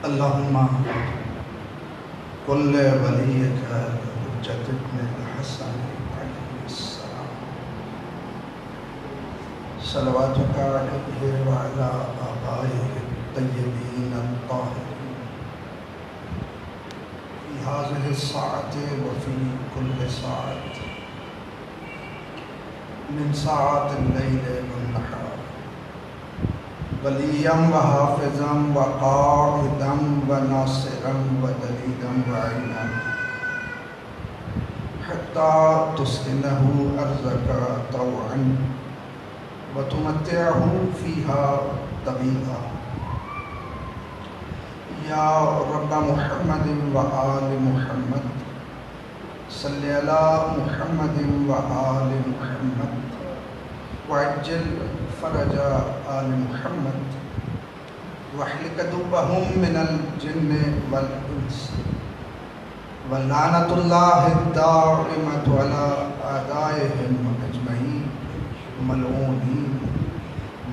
اللهم كل وليك حجة ابن الحسن عليه السلام صلواتك عليه وعلى آبائه الطيبين الطاهرين في هذه الساعة وفي كل ساعة من ساعات الليل والنهار وليا وحافظا وقائدا وناصرا ودليلا وعينا حتى تسكنه أرضك طوعا وتمتعه فيها طويلا يا رب محمد وآل محمد صل على محمد وآل محمد وعجل فرج آل محمد واحلق دبهم من الجن والإنس ولعنة الله الدائمة على أعدائهم أجمعين ملعونين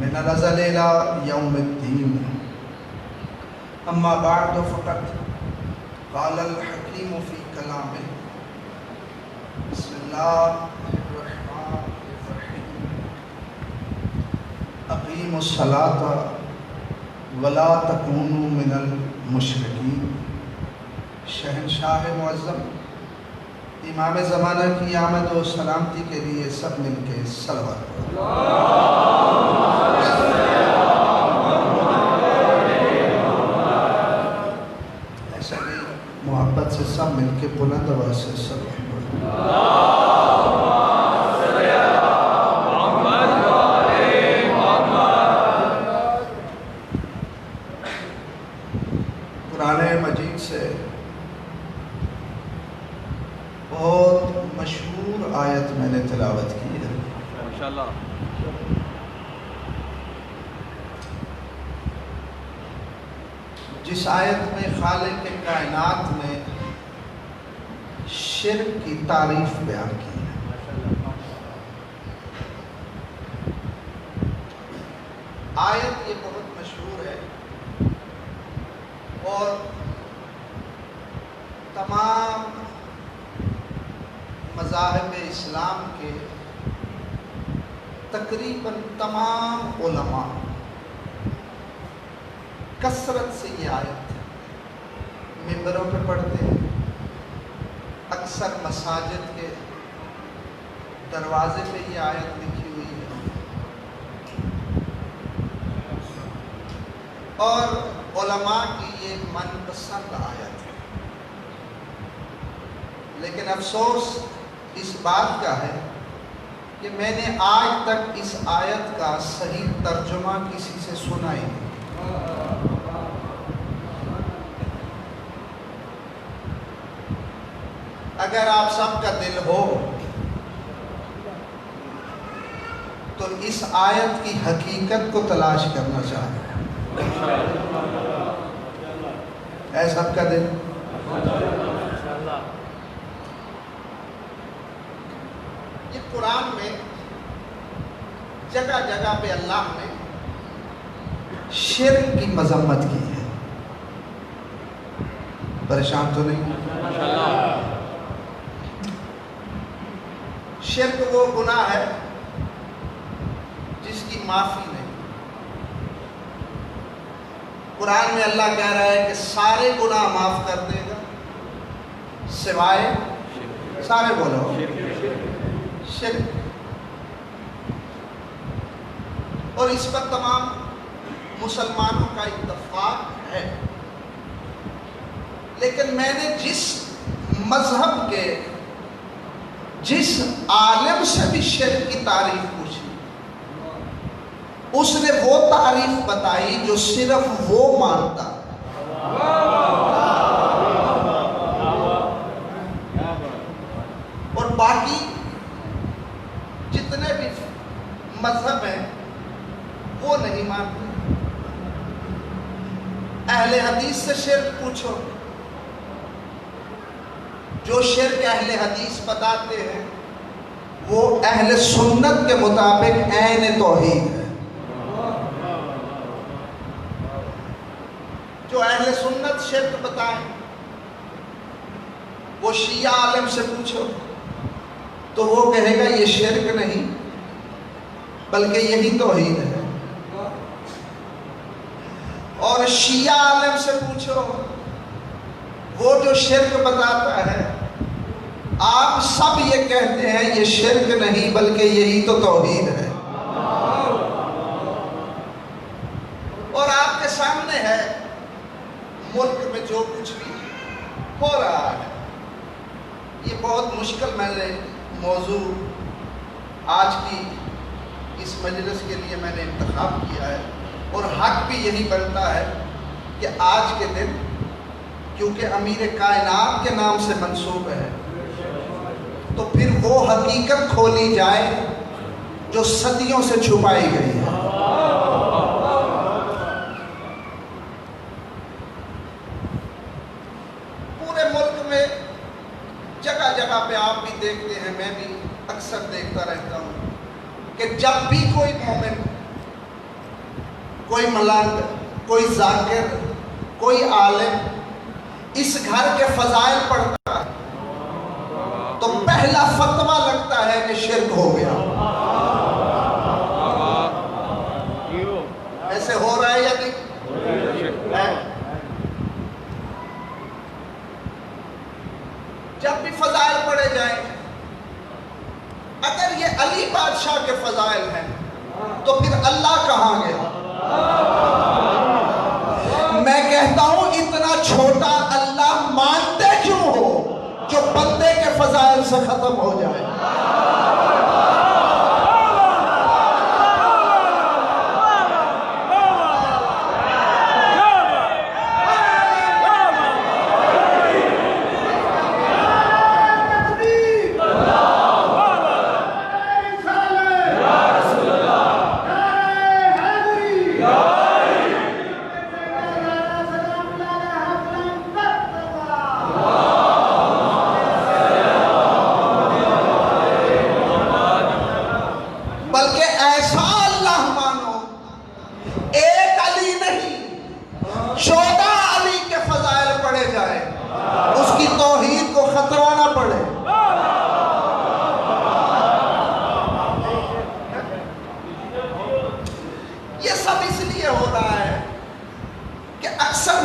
من الأزل إلى يوم الدين أما بعد فقد قال الحكيم في كلامه بسم الله الرحمن الرحيم اقیموا الصلاة ولا تکونوا من المشرکین۔ شہنشاہ معظم امام زمانہ کی آمد و سلامتی کے لیے سب مل کے صلوات پڑھو۔ ایسا ہی محبت سے سب مل کے بلند آواز سے صلوات پڑھو۔ قرآن مجید سے بہت مشہور آیت میں نے تلاوت کی ہے انشاءاللہ۔ جس آیت میں خالق کائنات نے شرک کی تعریف بیان کی ہے۔ آیت یہ بہت مشہور ہے اور تمام مذاہب اسلام کے تقریباً تمام علماء کثرت سے یہ آیت ممبروں پہ پڑھتے ہیں، اکثر مساجد کے دروازے پہ یہ آیت لکھی ہوئی ہے، اور علماء کی یہ من پسند آیت ہے۔ لیکن افسوس اس بات کا ہے کہ میں نے آج تک اس آیت کا صحیح ترجمہ کسی سے سنا ہی نہیں۔ اگر آپ سب کا دل ہو تو اس آیت کی حقیقت کو تلاش کرنا چاہتے ہیں۔ ہے سب کا دل؟ یہ قرآن میں جگہ جگہ پہ اللہ نے شرک کی مذمت کی ہے۔ پریشان تو نہیں؟ شرک وہ گناہ ہے جس کی معافی نہیں۔ قرآن میں اللہ کہہ رہا ہے کہ سارے گناہ معاف کر دے گا سوائے، سارے بولو، شرک۔ اور اس پر تمام مسلمانوں کا اتفاق ہے۔ لیکن میں نے جس مذہب کے جس عالم سے بھی شرک کی تعریف پوچھی، اس نے وہ تعریف بتائی جو صرف وہ مانتا۔ اور باقی جتنے بھی مذہب ہیں وہ نہیں مانتے۔ اہل حدیث سے شرک پوچھو، جو شرک اہل حدیث بتاتے ہیں وہ اہل سنت کے مطابق عین توحید ہے۔ جو اہل سنت شرک بتائیں، وہ شیعہ عالم سے پوچھو تو وہ کہے گا یہ شرک نہیں بلکہ یہی توحید ہے، اور شیعہ عالم سے پوچھو وہ جو شرک بتاتا ہے، آپ سب یہ کہتے ہیں یہ شرک نہیں بلکہ یہی تو توحید ہے۔ اور آپ کے سامنے ہے ملک میں جو کچھ بھی ہو رہا ہے۔ یہ بہت مشکل میں نے موضوع آج کی اس مجلس کے لیے میں نے انتخاب کیا ہے، اور حق بھی یہی بنتا ہے کہ آج کے دن کیونکہ امیر کائنات کے نام سے منسوب ہے تو پھر وہ حقیقت کھولی جائے جو صدیوں سے چھپائی گئی ہے۔ پورے ملک میں جگہ جگہ پہ آپ بھی دیکھتے ہیں، میں بھی اکثر دیکھتا رہتا ہوں کہ جب بھی کوئی مومن، کوئی ملنگ، کوئی ذاکر، کوئی عالم اس گھر کے فضائل پڑھتا ہے تو پہلا فتویٰ لگتا ہے کہ شرک ہو گیا۔ ایسے ہو رہا ہے یا نہیں؟ جب بھی فضائل پڑھے جائیں، اگر یہ علی بادشاہ کے فضائل ہیں تو پھر اللہ کہاں گیا؟ میں کہتا ہوں اتنا چھوٹا اللہ مانتے کیوں ہو جو بندے کے فضائل سے ختم ہو جائے؟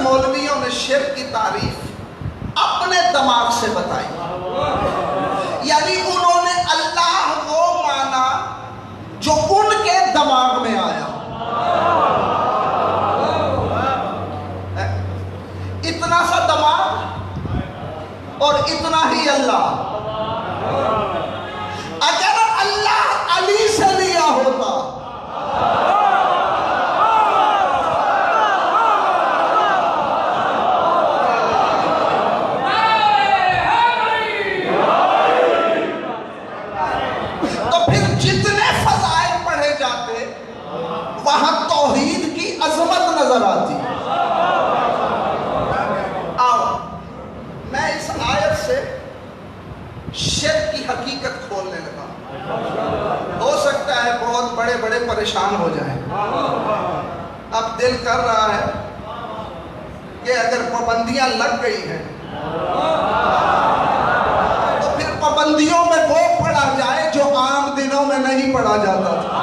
مولویوں نے شرک کی تعریف اپنے دماغ سے بتائی، یعنی انہوں نے اللہ وہ مانا جو ان کے دماغ میں آیا۔ اتنا سا دماغ اور اتنا ہی اللہ۔ اگر اللہ علی سے لیا ہوتا وہاں توحید کی عظمت نظر آتی۔ آؤ میں اس آیت سے شرک کی حقیقت کھولنے لگا۔ ہو سکتا ہے بہت بڑے بڑے پریشان ہو جائیں۔ اب دل کر رہا ہے کہ اگر پابندیاں لگ گئی ہیں تو پھر پابندیوں میں وہ پڑھا جائے جو عام دنوں میں نہیں پڑھا جاتا تھا۔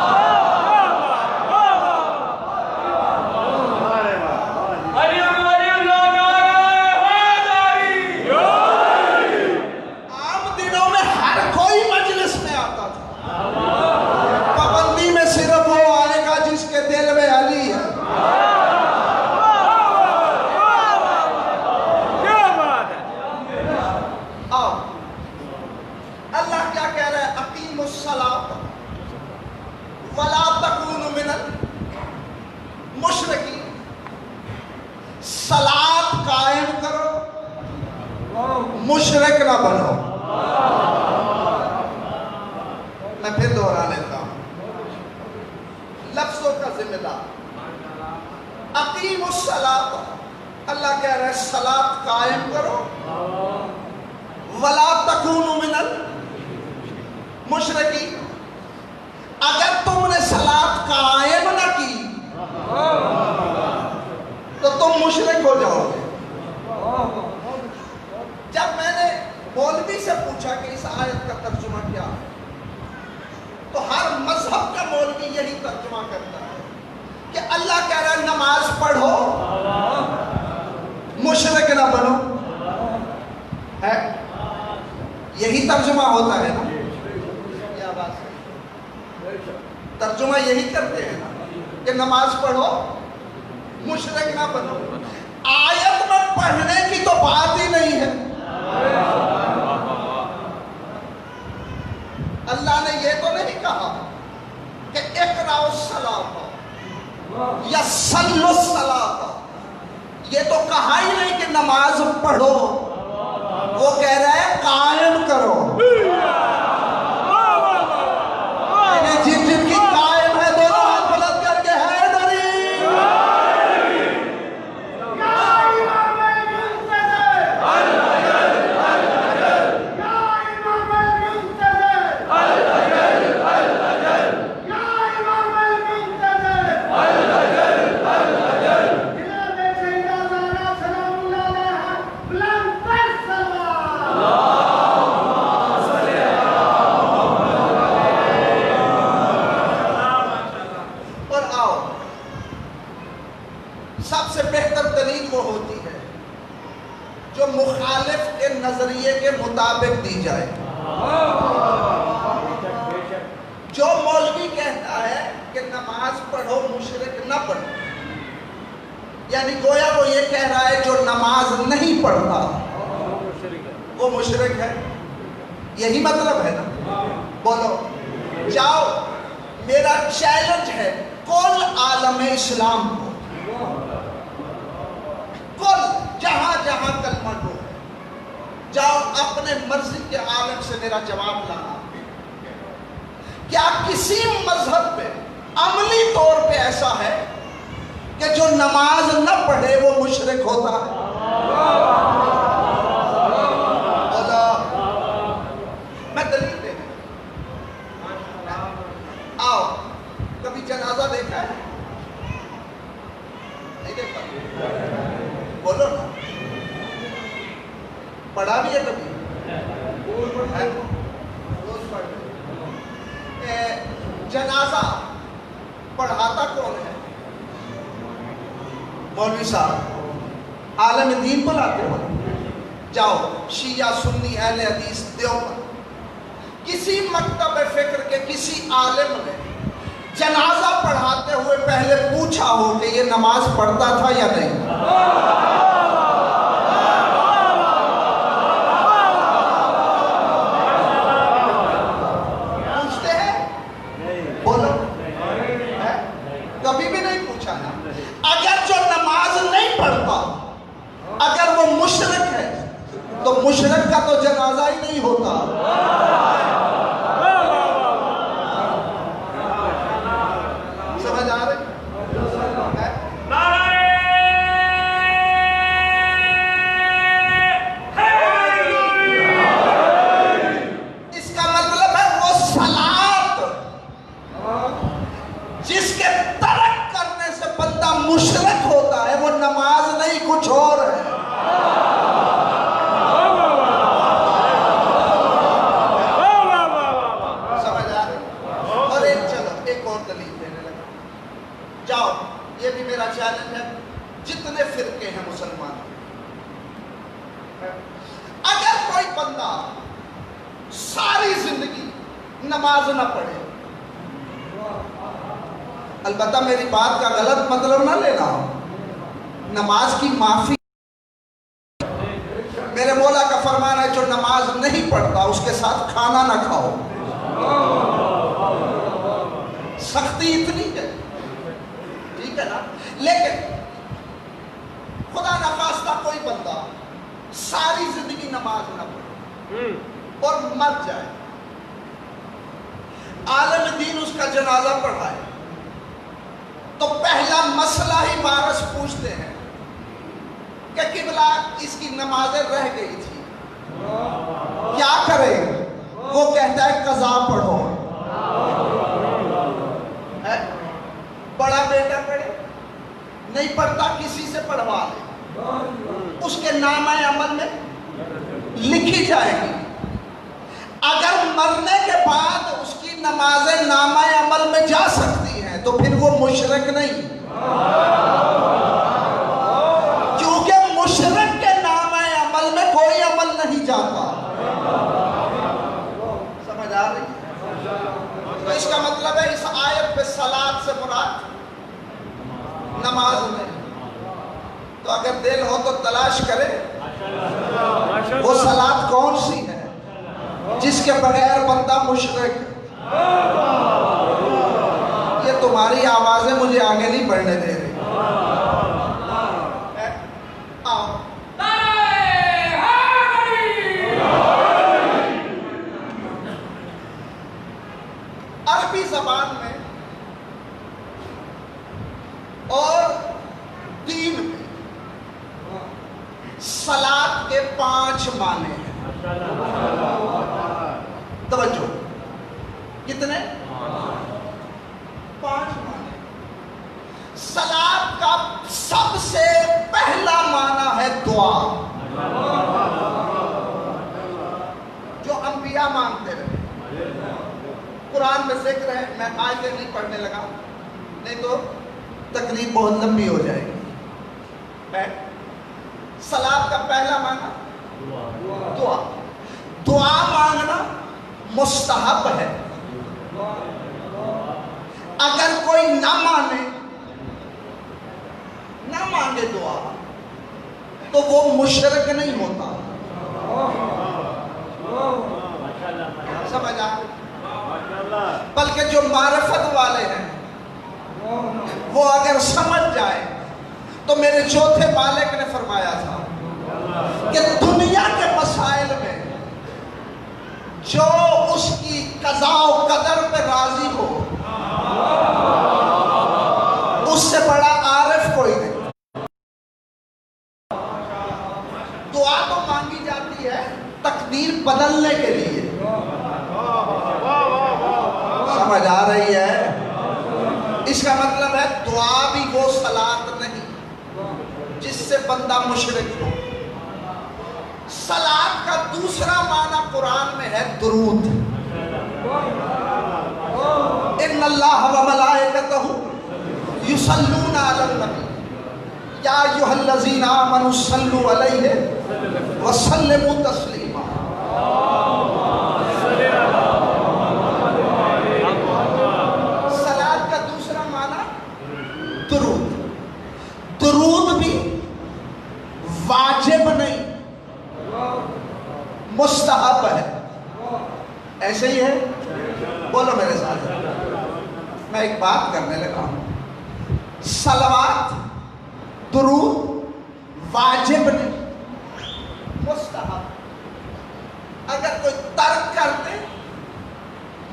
صلاۃ قائم کرو، مشرک نہ بنو۔ میں پھر دوہرا لیتا ہوں لفظوں کا ذمہ دار۔ اقیم الصلاۃ، اللہ کہہ رہا ہے صلاۃ قائم کرو، ولا تکونوا من المشرکین۔ اگر تم نے صلاۃ قائم نہ کی تو تم مشرک ہو جاؤ گے۔ جب میں نے مولوی سے پوچھا کہ اس آیت کا ترجمہ کیا ہے، تو ہر مذہب کا مولوی یہی ترجمہ کرتا ہے کہ اللہ کہہ رہا ہے نماز پڑھو، مشرک نہ بنو، ہے یہی ترجمہ ہوتا ہے نا؟ کیا بات ہے، ترجمہ یہی کرتے ہیں نا کہ نماز پڑھو، مشرک نہ بنو۔ آیت میں پڑھنے کی تو بات ہی نہیں ہے۔ اللہ نے یہ تو نہیں کہا کہ اقرأوا الصلاۃ یا صلوا الصلاۃ، یہ تو کہا ہی نہیں کہ نماز پڑھو، وہ کہہ رہا ہے قائم کرو۔ جن جن کی قائم ہے دونوں ہاتھ بلند کر کے ہے ڈری۔ سب سے بہتر دلیل وہ ہوتی ہے جو مخالف کے نظریے کے مطابق دی جائے۔ جو مولوی کہتا ہے کہ نماز پڑھو مشرک نہ بنو، یعنی گویا وہ یہ کہہ رہا ہے جو نماز نہیں پڑھتا وہ مشرک ہے، یہی مطلب ہے نا؟ بولو، جاؤ، میرا چیلنج ہے کل عالم اسلام کو، کل جہاں جہاں کلمہ گو ہے، جاؤ اپنے مرضی کے عالم سے میرا جواب لانا۔ کیا کسی مذہب پہ عملی طور پہ ایسا ہے کہ جو نماز نہ پڑھے وہ مشرک ہوتا ہے؟ میں دلیل دے دوں، آؤ، کبھی جنازہ دیکھا ہے؟ نہیں دیکھا؟ بولو نا، پڑھا بھی ہے کبھی؟ روز پڑھ رہے۔ جنازہ پڑھاتا کون ہے؟ مولوی صاحب، عالم دین بلاتے ہو، جاؤ شیعہ سنی اہل حدیث دیوبند، کسی مکتب فکر کے کسی عالم نے جنازہ پڑھاتے ہوئے پہلے پوچھا ہو کہ یہ نماز پڑھتا تھا یا نہیں؟ پوچھتے ہیں؟ بولو، کبھی بھی نہیں پوچھا نا۔ اگر جو نماز نہیں پڑھتا اگر وہ مشرک ہے تو مشرک کا تو جنازہ ہی نہیں ہوتا۔ سمجھ آ رہے؟ اس کا مطلب ہے وہ صلاۃ جس کے ترک کرنے سے بندہ مشرک ہوتا ہے، وہ نماز نہیں کچھ اور ہے۔ سمجھ آ رہے؟ اور ایک اور دلیل دینے لگا، جاؤ، یہ بھی میرا چیلنج ہے، جتنے فرقے ہیں مسلمان، اگر کوئی بندہ ساری زندگی نماز نہ پڑھے، البتہ میری بات کا غلط مطلب نہ لینا، نماز کی معافی، میرے مولا کا فرمان ہے جو نماز نہیں پڑھتا اس کے ساتھ کھانا نہ کھاؤ۔ سختی اتنی ہے، ٹھیک ہے نا؟ لیکن خدا نخواستہ کوئی بندہ ساری زندگی نماز نہ پڑھے اور مر جائے، عالم دین اس کا جنازہ پڑھائے، تو پہلا مسئلہ ہی وارث پوچھتے ہیں کہ قبلہ اس کی نمازیں رہ گئی تھی، کیا کرے؟ وہ کہتا ہے قضا پڑھو۔ بڑا بیٹا پڑھے، نہیں پڑھتا کسی سے پڑھوا لے، اس کے نامہ عمل میں لکھی جائے گی. اگر مرنے کے بعد اس کی نمازیں نامہ عمل میں جا سکتی ہیں تو پھر وہ مشرک نہیں، کیونکہ مشرک کے نامہ عمل میں کوئی عمل نہیں جاتا. سمجھ آ رہی ہے؟ تو اس کا مطلب ہے اس آیت پہ صلاۃ سے مراد نماز نہیں. تو اگر دل ہو تو تلاش کرے وہ صلاۃ کون سی ہے جس کے بغیر بندہ مشرک. یہ تمہاری آوازیں مجھے آگے نہیں بڑھنے دے رہی. عربی زبان میں اور دین میں صلاۃ کے 5 معنی ہیں. توجہ، کتنے؟ 5 معنی. صلاۃ کا سب سے پہلا معنی ہے دعا، جو انبیاء مانگتے رہے. قرآن میں ذکر ہے، میں آیتیں نہیں پڑھنے لگا نہیں تو تقریب بہت لمبی ہو جائے گی. صلاۃ کا پہلا معنی دعا. دعا مانگنا مستحب ہے. اگر کوئی نہ مانگے دعا تو وہ مشرک نہیں ہوتا. سمجھا؟ بلکہ جو معرفت والے ہیں وہ اگر سمجھ جائے تو میرے چوتھے مالک نے فرمایا تھا کہ دنیا کے مسائل میں جو اس کی قضاء و قدر پہ راضی ہو اس سے بڑا عارف کوئی نہیں. دعا تو مانگی جاتی ہے تقدیر بدلنے کے لیے. سمجھ آ رہی ہے؟ اس کا مطلب ہے دعا بھی وہ صلاۃ نہیں جس سے بندہ مشرک ہو. صلاۃ کا دوسرا معنی قرآن میں ہے درود. ان اللہ و ملائکتہ یصلون علی النبی یا ایھا الذین آمنوا صلوا علیہ وسلموا تسلیما. صلاۃ کا دوسرا معنی درود. درود بھی واجب نہیں، مستحب ہے. ایسے ہی ہے؟ بولو میرے ساتھ. میں ایک بات کرنے لگا ہوں. صلوات درود واجب نہیں، مستحب. اگر کوئی ترک کر دے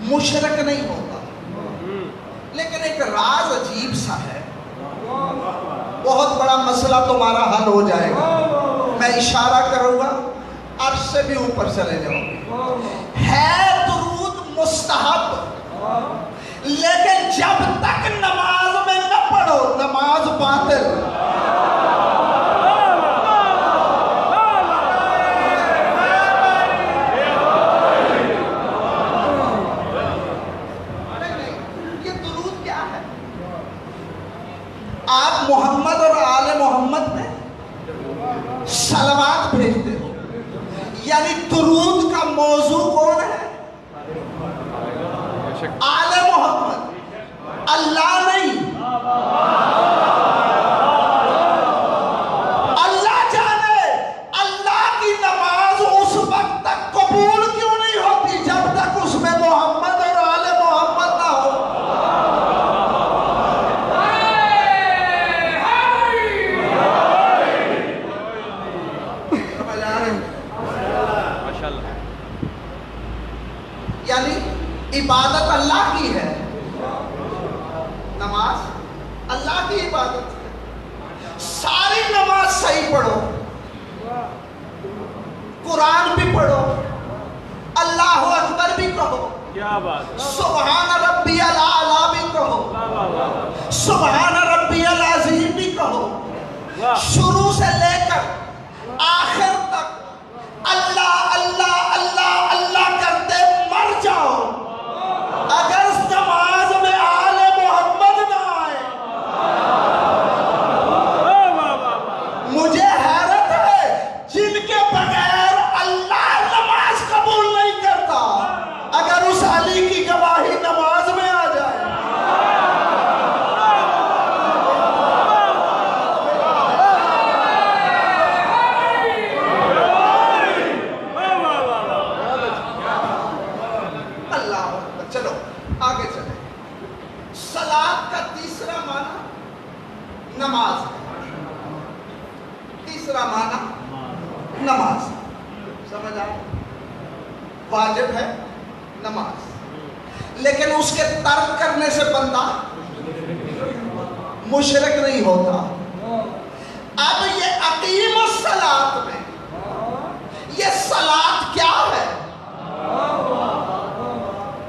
مشرک نہیں ہوتا. لیکن ایک راز عجیب سا ہے، بہت بڑا مسئلہ تمہارا حل ہو جائے گا. میں اشارہ کروں گا، عرش سے بھی اوپر چلے جاؤ. ہے درود مستحب، لیکن جب تک نماز میں نہ پڑھو نماز باطل. یہ درود کیا ہے؟ آپ محمد اور آل محمد میں صلوات بھیجتے ہو، یعنی درود کا موضوع کون ہے؟ آل محمد، اللہ نہیں. اللہ جانے اللہ کی نماز اس وقت تک قبول کیوں نہیں ہوتی جب تک اس میں محمد اور آل محمد نہ ہو. یعنی عبادت اللہ کی ہے، نماز اللہ کی عبادت ہے. ساری نماز صحیح پڑھو، قرآن بھی پڑھو، اللہ اکبر بھی کہو، سبحان ربی الاعلیٰ بھی کہو، سبحان ربی العظیم بھی کہو. شروع سے لے نماز. سمجھ آئے؟ واجب ہے نماز، لیکن اس کے ترک کرنے سے بندہ مشرک نہیں ہوتا. اب یہ اقیم الصلاۃ میں یہ صلاۃ کیا ہے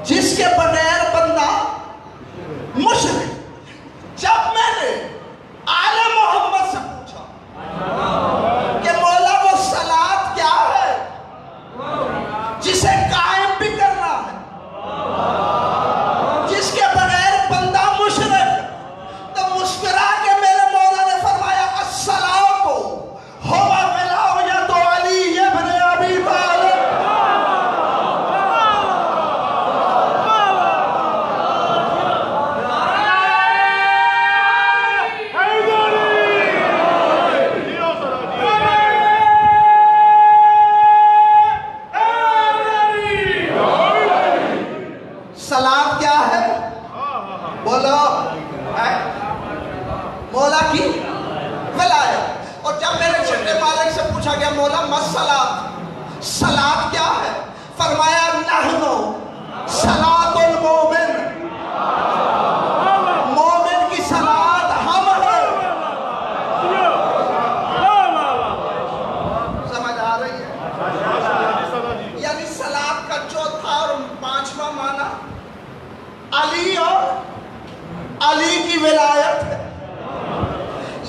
جس کے بغیر بندہ مشرک. جب میں نے آل محمد سے پوچھا کہ مولا وہ صلاۃ کیا ہے جسے قائم بھی کرنا ہے، جس کے بغیر بندہ مشرک، تو مسکرا کے میرے مولا نے فرمایا الصلاۃ هو ولایت علی ابن ابی طالب. صلاۃ کیا ہے؟ بولو. مولا کی ولایت. اور جب میرے چھٹے مالک سے پوچھا گیا مولا مَصَّلَاتُ، صلاۃ کیا ہے؟ فرمایا نحنو صلاۃ المومن، مومن کی صلاۃ ہم ہیں. سمجھ آ رہی ہے؟ یعنی صلاۃ کا چوتھا اور پانچواں معنی علی اور علی کی ولایت ہے.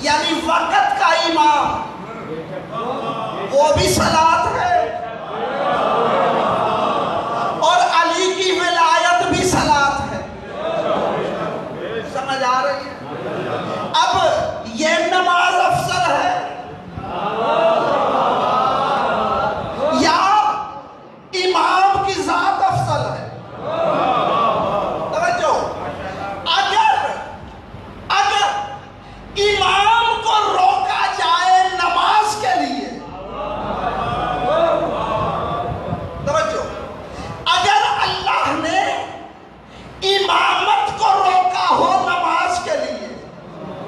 یعنی وقت کا امام وہ بھی صلاۃ ہے اور علی کی ولایت بھی صلاۃ ہے. سمجھ آ رہی ہے؟ اب یہ نماز افضل ہے یا امام کی ذات افضل ہے؟ توجہ. اگر امام کو روکا جائے نماز کے لیے، توجہ، اگر اللہ نے امامت کو روکا ہو نماز کے لیے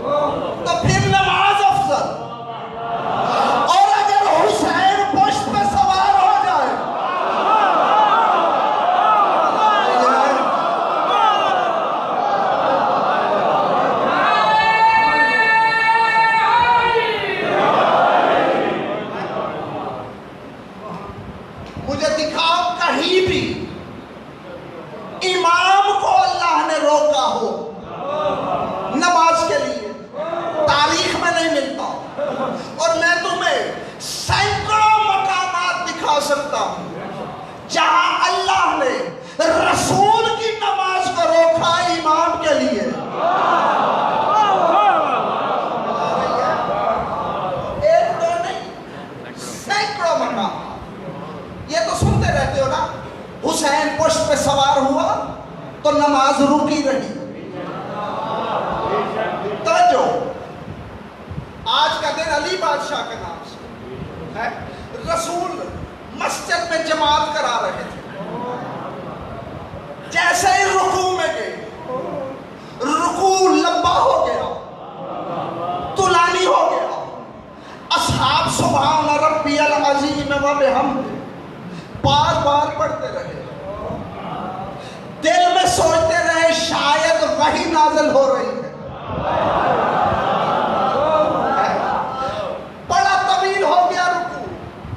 تو پھر نماز افضل. اور اگر حسین پشت پہ سوار ہو جائے، مجھے دکھاؤ کہیں بھی امام کو اللہ نے روکا ہو نماز کے لیے. تاریخ میں نہیں ملتا. اور میں تمہیں سینکڑوں مقامات دکھا سکتا ہوں جہاں اللہ نے رسول کی نماز کو روکا امام کے لیے. ایک دو نہیں، سینکڑوں مقامات. یہ تو سنتے رہتے ہو نا، حسین پشت پہ سوار ہوا تو نماز رکی رہی. توجہ، آج کا دن علی بادشاہ کے نام سے ہے. رسول مسجد میں جماعت کرا رہے تھے. جیسے ہی رکوع میں گئے، رکوع لمبا ہو گیا، طولانی ہو گیا. اصحاب سبحان ربی العظیم و بحمدہ بار بار پڑھتے رہے. دل میں سوچتے رہے شاید وحی نازل ہو رہی ہے. بڑا طویل ہو گیا رکوع.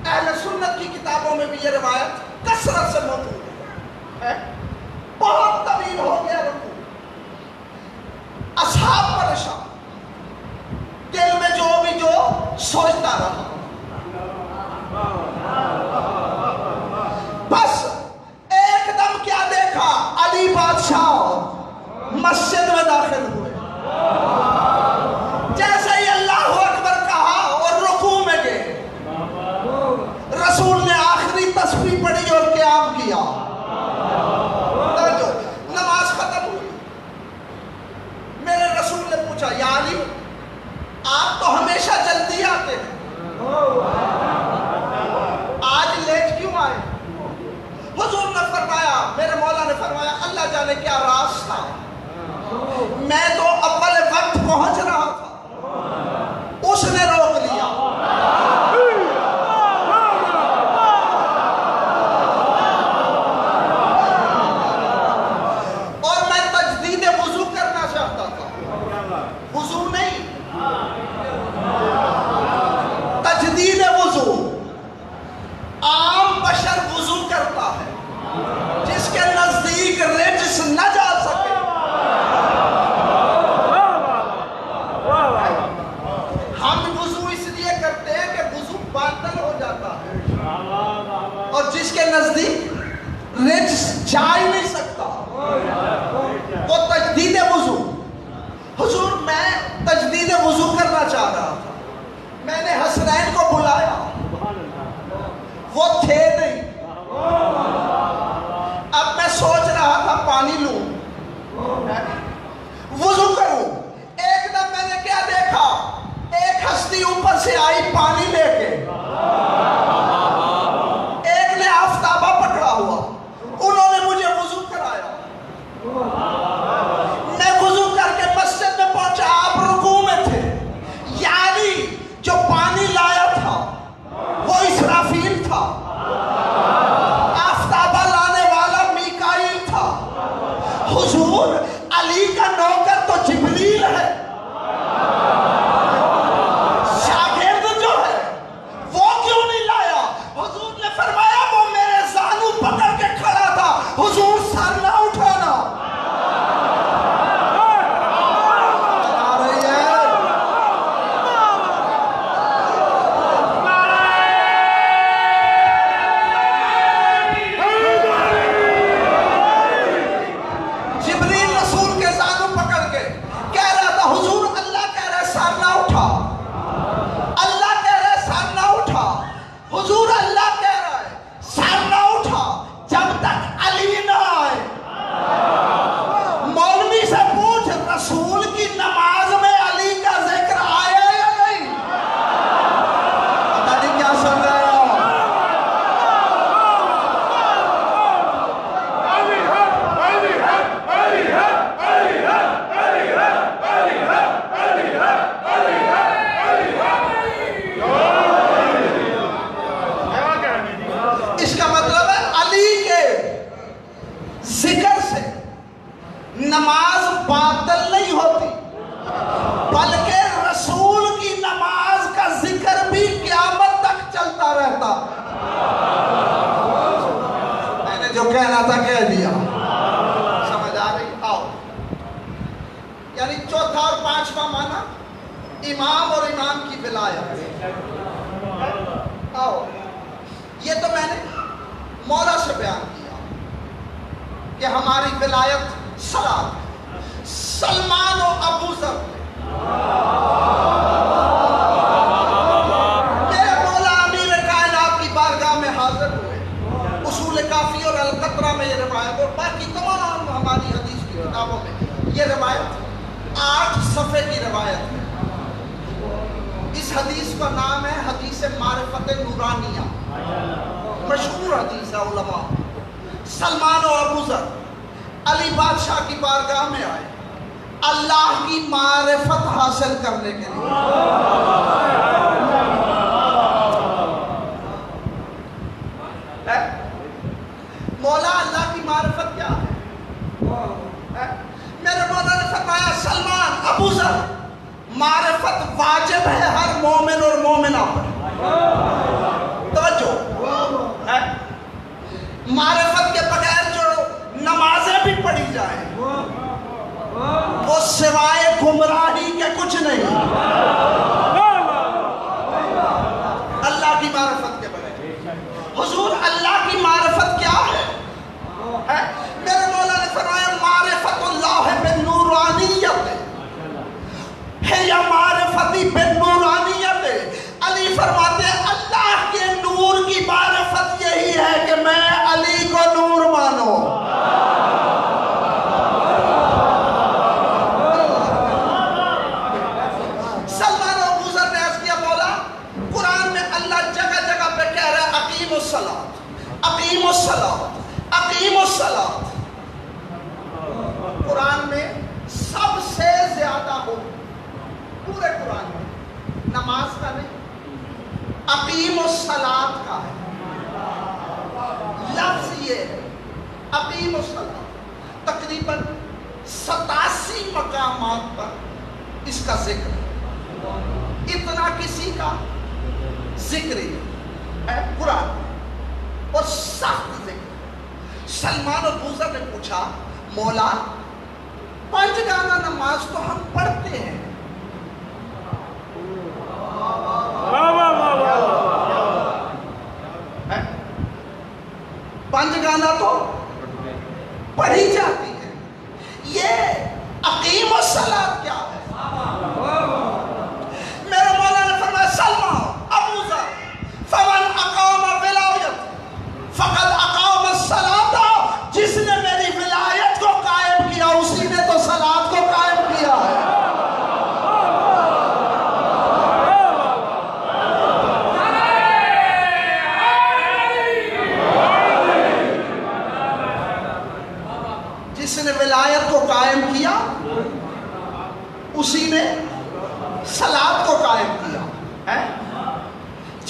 اہل سنت کی کتابوں میں بھی یہ روایت کثرت سے موجود ہے. بہت طویل ہو گیا رکوع. اصحاب پریشان، دل میں جو سوچتا رہا. بس ایک دم کیا دیکھا، علی بادشاہ مسجد میں داخل ہوئے. جیسے ہی اللہ اکبر کہا اور رکوع میں گئے، رسول نے آخری تسبیح پڑھی اور قیام کیا. نماز ختم ہوئی. میرے رسول نے پوچھا یا علی آپ تو ہمیشہ جلدی آتے ہیں، آج لیٹ کیوں آئے؟ حضور نے فرمایا، میرے مولا نے فرمایا اللہ جانے کیا راز تھا، میں تو اول وقت پہنچ رہا تھا، اس نے روک لیا. وہ تھے نہیں. اب میں سوچ رہا تھا پانی لوں, وضو کروں. ایک دم میں نے کیا دیکھا, ایک ہستی اوپر سے آئی پانی لے کے, ایک نے آفتابہ پکڑا ہوا, انہوں نے مجھے وضو کرایا. میں وضو کر کے مسجد میں پہنچا, آپ رکوع میں تھے. یعنی جو پانی لایا تھا وہ اسرافیل تھا, آفتابہ لانے والا میکائیل تھا. حضور علی کا نوکر تو جبریل ہے, شاگرد جو ہے وہ کیوں نہیں لایا؟ حضور نے فرمایا وہ میرے زانو پکڑ کے کھڑا تھا, حضور سر نہ اٹھانا. آ رہی ہے جبریل رسول کے زانو پکڑ کے کہہ رہا تھا, حضور اللہ کہہ رہا ہے سر نہ اٹھا, اللہ کہہ رہا ہے سر نہ اٹھا, حضور اللہ کہہ رہا ہے سر نہ اٹھا جب تک علی نہ آئے. مولوی سے پوچھ, رسول کی نماز میں علی کا ذکر آیا یا نہیں؟ پتہ نہیں کیا سن رہے ہو. اس کا مطلب ہے علی کے ذکر سے نماز باطل نہیں ہوتی, بلکہ رسول کی نماز کا ذکر بھی قیامت تک چلتا رہتا. میں نے جو کہنا تھا کہہ دیا, سمجھ آ رہی؟ آؤ, یعنی چوتھا اور پانچواں معنی امام اور امام کی ولایت. آؤ, یہ تو میں نے مولا سے بیان کیا کہ ہماری ولایت صلاۃ. سلمان و ابو ذر میرے مولا امیر کائنات کی بارگاہ میں حاضر ہوئے. اصول کافی اور القطرہ میں یہ روایت, اور باقی تمام ہماری حدیث کی کتابوں میں یہ روایت 8 صفحے کی روایت ہے. اس حدیث کا نام ہے حدیث معرفت نورانیہ, مشہور حدیث ہے علماء. سلمان و ابو ذر علی بادشاہ کی بارگاہ میں آئے اللہ کی معرفت حاصل کرنے کے لیے. مولا اللہ کی معرفت کیا ہے؟ میرے مولا نے فرمایا سلمان ابو ذر, معرفت واجب ہے ہر مومن اور مومنہ پر. توجہ, معرفت کے بغیر جو نمازیں بھی پڑھی جائیں وہ سوائے گمراہی کے کچھ نہیں. اللہ کی معرفت کے بغیر. حضور اللہ کی معرفت کیا ہے؟ میرے مولا نے فرمایا معرفت اللہ بالنورانیت ہے یا معرفتی بالنورانیت. علی فرماتے ہیں اللہ کے نور کی معرفت یہی ہے کہ میں علی کو نور مانو. سلمان و ابو ذر نے عرض کیا مولا, قرآن میں اللہ جگہ جگہ پہ کہہ رہا ہے اقیم الصلاۃ, اقیم الصلاۃ, اقیم الصلاۃ. قرآن میں سب سے زیادہ ہو پورے قرآن میں نماز کا نہیں, اقیم الصلاۃ کا ہے. لفظ یہ ہے اقیم الصلاۃ. تقریباً 87 مقامات پر اس کا ذکر ہے. اتنا کسی کا ذکر ہے قرآن, اور سخت ذکر. سلمان و ابو ذر نے پوچھا مولا 5 گانا نماز تو ہم پڑھتے ہیں, گانا تو پڑھی جاتی ہے, یہ اقیم الصلاۃ کیا ہے؟ میرے مولا نے فرمایا سلمان ابو ذر فمن اقام ولایت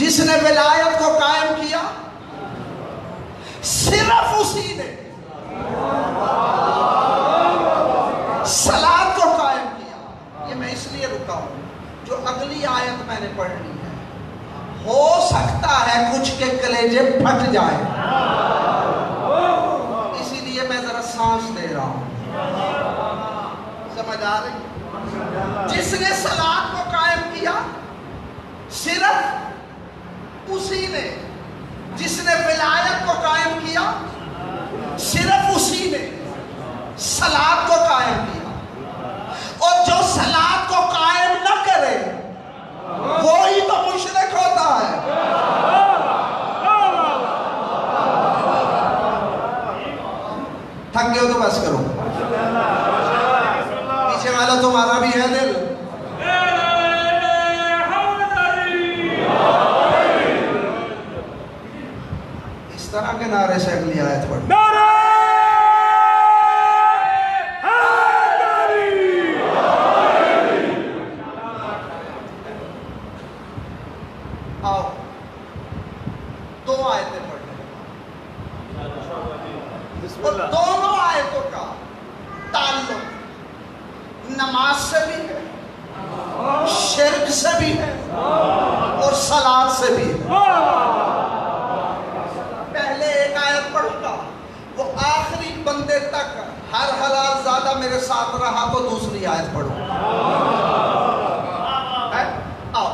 جس نے ولایت کو قائم کیا صرف اسی نے صلاۃ کو قائم کیا. یہ میں اس لیے رکا ہوں، جو اگلی آیت میں نے پڑھنی ہے ہو سکتا ہے کچھ کے کلیجے پھٹ جائے، اسی لیے میں ذرا سانس دے رہا ہوں. سمجھ آ رہی؟ جس نے صلاۃ کو قائم کیا صرف اسی نے، جس نے ولایت کو قائم کیا صرف اسی نے صلاۃ کو قائم کیا. اور جو صلاۃ کو قائم نہ کرے وہی تو مشرک ہوتا ہے. تھک گئے ہو تو بس کرو، پیچھے والا تمہارا بھی ہے دل. اس طرح کے نعرے سے اگلی آیت پڑھ. آؤ دو آیتیں پڑھیں اور دونوں آیتوں کا تعلق نماز سے بھی ہے، شرک سے بھی ہے اور صلاۃ سے بھی ہے. پہلے ایک آیت پڑھوں گا، وہ آخری بندے تک ہر حلال زیادہ میرے ساتھ رہا تو دوسری آیت پڑھوں. آؤ،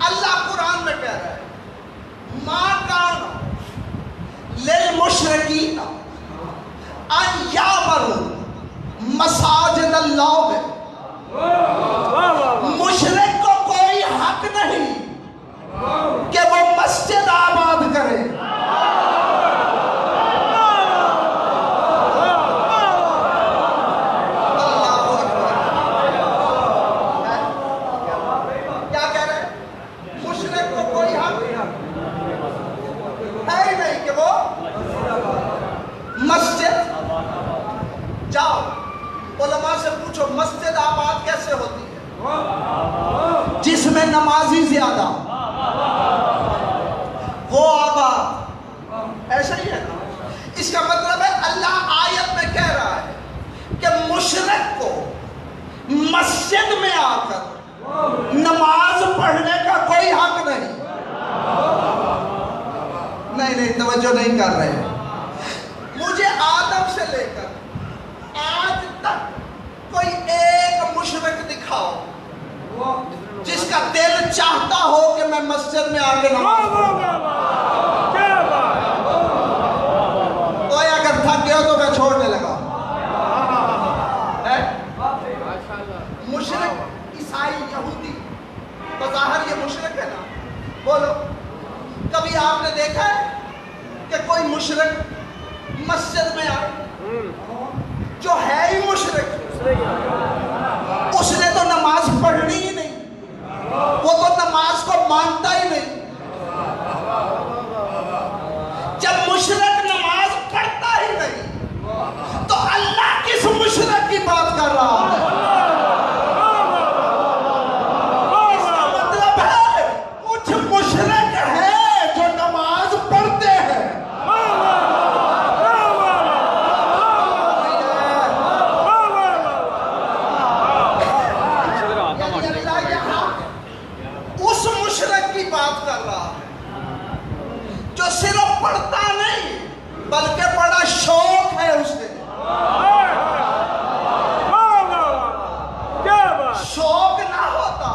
اللہ قرآن میں کہہ رہا ہے ما کان للمشرکین ان یعمروا مساجد اللہ. مشرک کو کوئی حق نہیں کہ وہ مسجد آباد کرے. کیا کہہ رہے ہیں؟ مشرک کو کوئی حق ہے ہی نہیں کہ وہ مسجد. جاؤ علماء سے پوچھو مسجد آباد کیسے ہوتی ہے؟ جس میں نمازی زیادہ وہ آباد. ایسا ہی ہے نا؟ اس کا مطلب ہے اللہ آیت میں کہہ رہا ہے کہ مشرک کو مسجد میں آ کر نماز پڑھنے کا کوئی حق نہیں. نہیں توجہ نہیں کر رہے ہیں. مجھے آدم سے لے کر آج تک کوئی ایک مشرک دکھاؤ جس کا دل چاہتا ہو کہ میں مسجد میں آ کے نماز پڑھوں. کوئی اگر تھک گیا تو میں چھوڑنے لگا. مشرک عیسائی یہودی بظاہر یہ مشرک ہے نا. بولو کبھی آپ نے دیکھا ہے کہ کوئی مشرک مسجد میں آئے؟ جو ہے ہی مشرک اس نے تو نماز پڑھنی ہی نہیں، وہ تو نماز کو مانتا ہی نہیں. جب مشرک نماز پڑھتا ہی نہیں تو اللہ کس مشرک کی بات کر رہا ہے؟ اس کا مطلب ہے کچھ مشرک ہیں جو نماز پڑھتے ہیں. اس مشرک کی بات کر رہا ہے جو صرف پڑھتا نہیں بلکہ بڑا شوق ہے اسے. شوق نہ ہوتا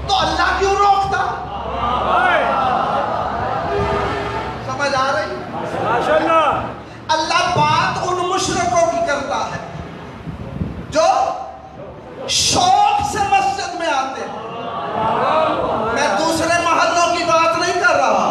تو اللہ کیوں روکتا؟ سمجھ آ رہی؟ اللہ بات ان مشرکوں کی کرتا ہے جو شوق سے مسجد میں آتے ہیں. میں دوسرے محلوں کی بات نہیں کر رہا.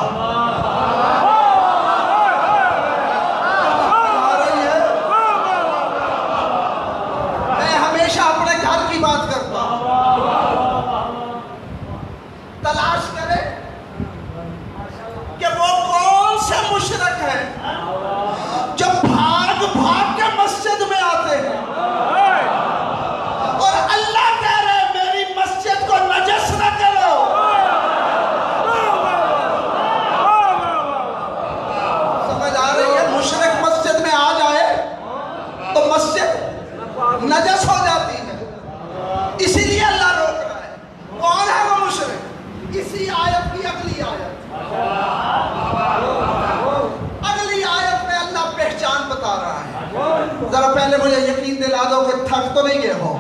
ذرا پہلے مجھے یقین دلا دو کہ تھک تو نہیں گئے ہو؟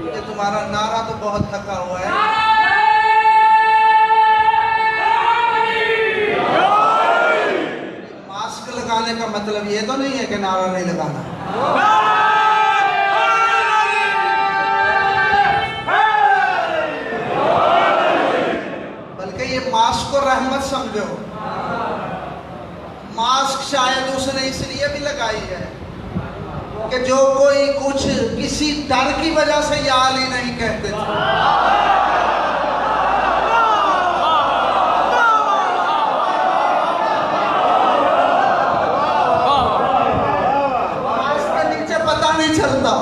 یہ تمہارا نعرہ تو بہت تھکا ہوا ہے. ماسک لگانے کا مطلب یہ تو نہیں ہے کہ نعرہ نہیں لگانا. یہ ماسک کو رحمت سمجھو. ماسک شاید اس نے اس لیے بھی لگائی ہے کہ جو کوئی کچھ کسی ڈر کی وجہ سے یا علی نہیں کہتے تھے. ماسک کے نیچے پتہ نہیں چلتا.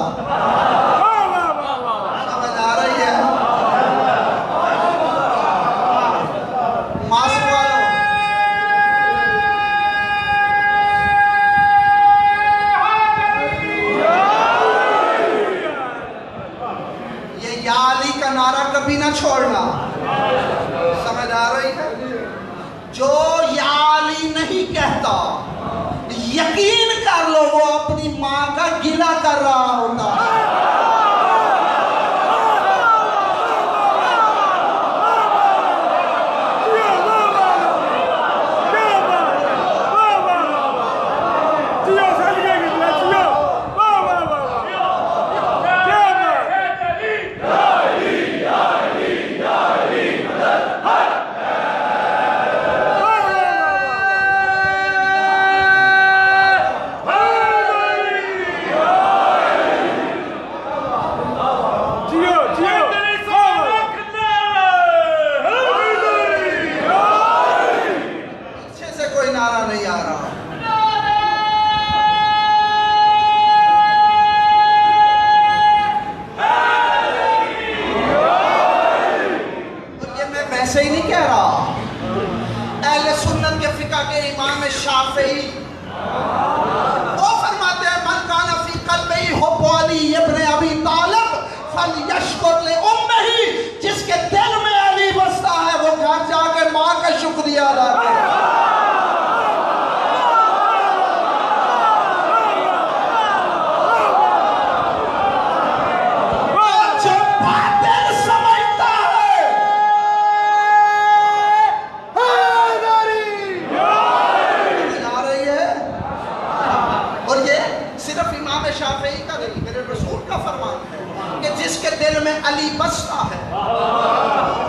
کبھی نہ چھوڑنا. سمجھ آ رہی ہے؟ جو یا علی نہیں کہتا یقین کر لو وہ اپنی ماں کا گلہ کر رہا ہوتا ہے. ایسے ہی نہیں کہہ رہا. اہل سنت کے فقہ کے امام شافعی وہ فرماتے ہیں من کان فی قلبہ حب علی ابن ابی طالب فلیشکر لامہ. جس کے دل میں علی بستا ہے وہ گھر جا کے ماں کا شکریہ ادا کرے. شافعی کا نہیں، میرے رسول کا فرمان ہے کہ جس کے دل میں علی بستا ہے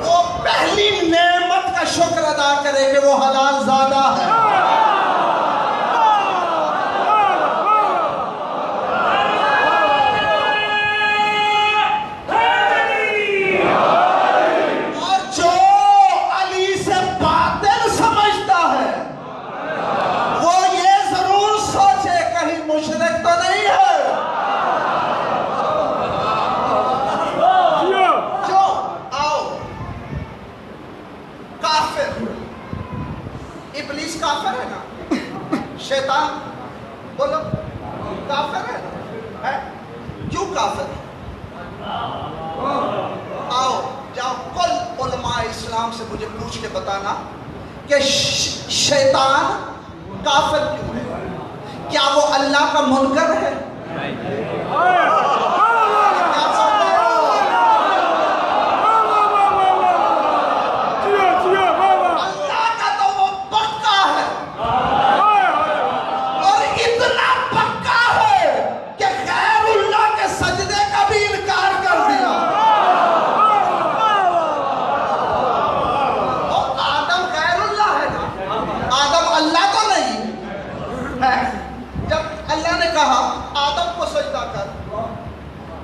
وہ پہلی نعمت کا شکر ادا کرے کہ وہ حلال زادہ ہے. اور جو علی سے باطل سمجھتا ہے وہ یہ ضرور سوچے کہیں مشرک تو نہیں ہے. ابلیس کافر ہے نا؟ شیطان بولو کافر ہے؟ کیوں کافر ہے؟ آؤ جاؤ کل علماء اسلام سے مجھے پوچھ کے بتانا کہ شیطان کافر کیوں ہے؟ کیا وہ اللہ کا منکر ہے؟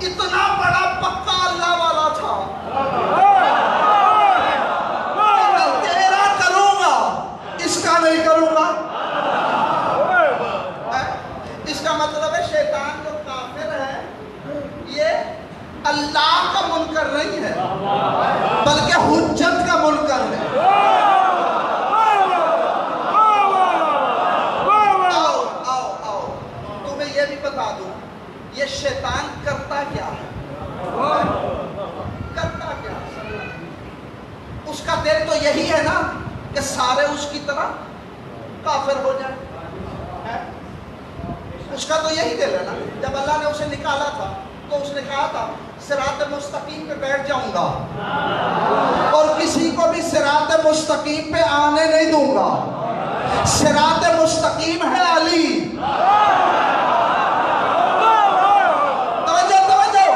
اتنا بڑا پکا اللہ والا تھا تیرا کروں گا اس کا نہیں کروں گا. اس کا مطلب ہے شیطان جو کافر ہے یہ اللہ کا منکر نہیں ہے بلکہ حجت کا منکر ہے. تمہیں یہ بھی بتا دوں یہ شیطان کرتا کیا ہے؟ کرتا کیا ہے؟ اس کا دل تو یہی ہے نا کہ سارے اس کی طرح کافر ہو جائیں. اس کا تو یہی دل ہے نا. جب اللہ نے اسے نکالا تھا تو اس نے کہا تھا صراط مستقیم پہ بیٹھ جاؤں گا اور کسی کو بھی صراط مستقیم پہ آنے نہیں دوں گا. صراط مستقیم ہے علی. توجہ.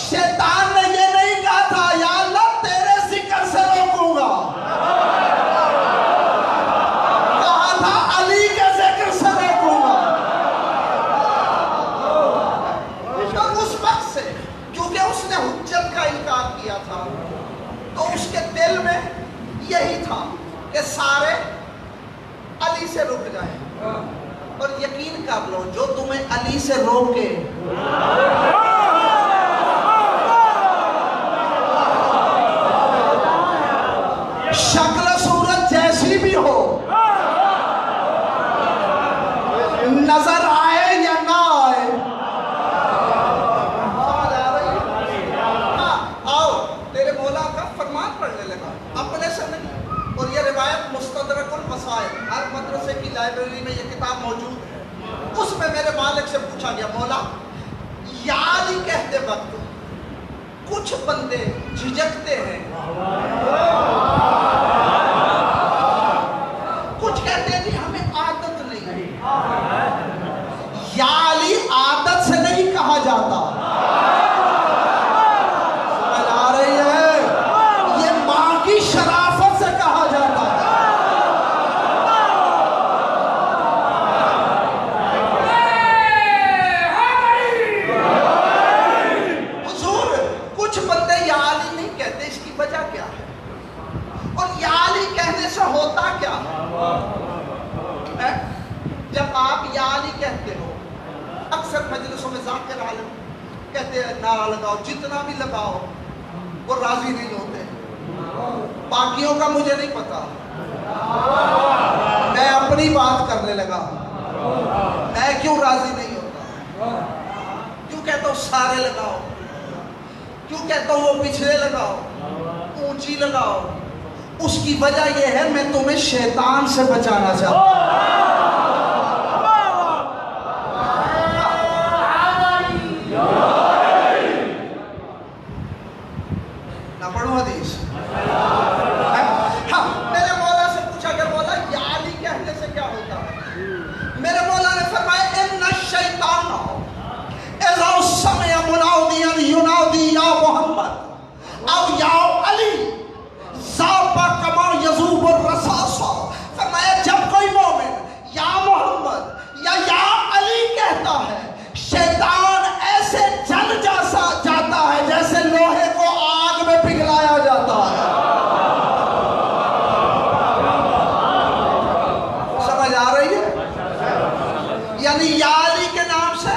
شیطان نے یہ نہیں کہا تھا یا اللہ تیرے ذکر سے روکوں گا، کہا تھا علی کے ذکر سے روکوں گا. تو اس وقت سے کیونکہ اس نے حجت کا انکار کیا تھا تو اس کے دل میں یہی تھا کہ سارے علی سے رک جائیں. اور یقین کر لو جو تمہیں علی سے روکے شکل صورت جیسی بھی ہو، نظر آئے یا نہ آئے، آؤ تیرے مولا کا فرمان پڑھنے لگا اپنے سے نہیں. اور یہ روایت مستدرک المسائل، ہر مدرسے کی لائبریری میں یہ کتاب موجود ہے. اس میں میرے مالک سے پوچھا گیا مولا یا علی کہتے وقت کچھ بندے جھجکتے ہیں، کچھ کہتے ہیں کہ ہمیں عادت نہیں. یا علی عادت سے نہیں کہا جاتا. سمجھ آ رہی ہے؟ یہ ماں کی شرافت سے کہا جاتا ہے. حضور کچھ بندے یا علی نہیں کہتے، اس کی وجہ کیا ہے؟ اور یا علی کہنے سے ہوتا کیا ہے؟ جب آپ یا علی کہتے ہو، اکثر مجلسوں میں ذاکر عالم کہتے ہیں نعرہ لگاؤ، جتنا بھی لگاؤ وہ راضی نہیں ہوتے. باقیوں کا مجھے نہیں پتا، میں اپنی بات کرنے لگا. میں کیوں راضی نہیں ہوتا؟ کیوں کہتا ہوں سارے لگاؤ، کیوں کہتا ہوں وہ پچھلے لگاؤ، اونچی لگاؤ؟ اس کی وجہ یہ ہے میں تمہیں شیطان سے بچانا چاہتا ہوں. نہ پڑھوں حدیث. ہاں میرے مولا سے پوچھا کہ مولا یا علی کہنے سے کیا ہوتا ہے؟ میرے مولا نے فرمایا ان الشیطان اذا سمع منادیا ینادی یا محمد او یا علی ذاب کما یذوب الرصاص. فرمایا جب کوئی مومن یا محمد یا علی کہتا ہے شیطان ایسے جل جاتا ہے جیسے لوہے کو آگ میں پگھلایا جاتا ہے. سمجھ آ رہی ہے؟ یعنی یا علی کے نام سے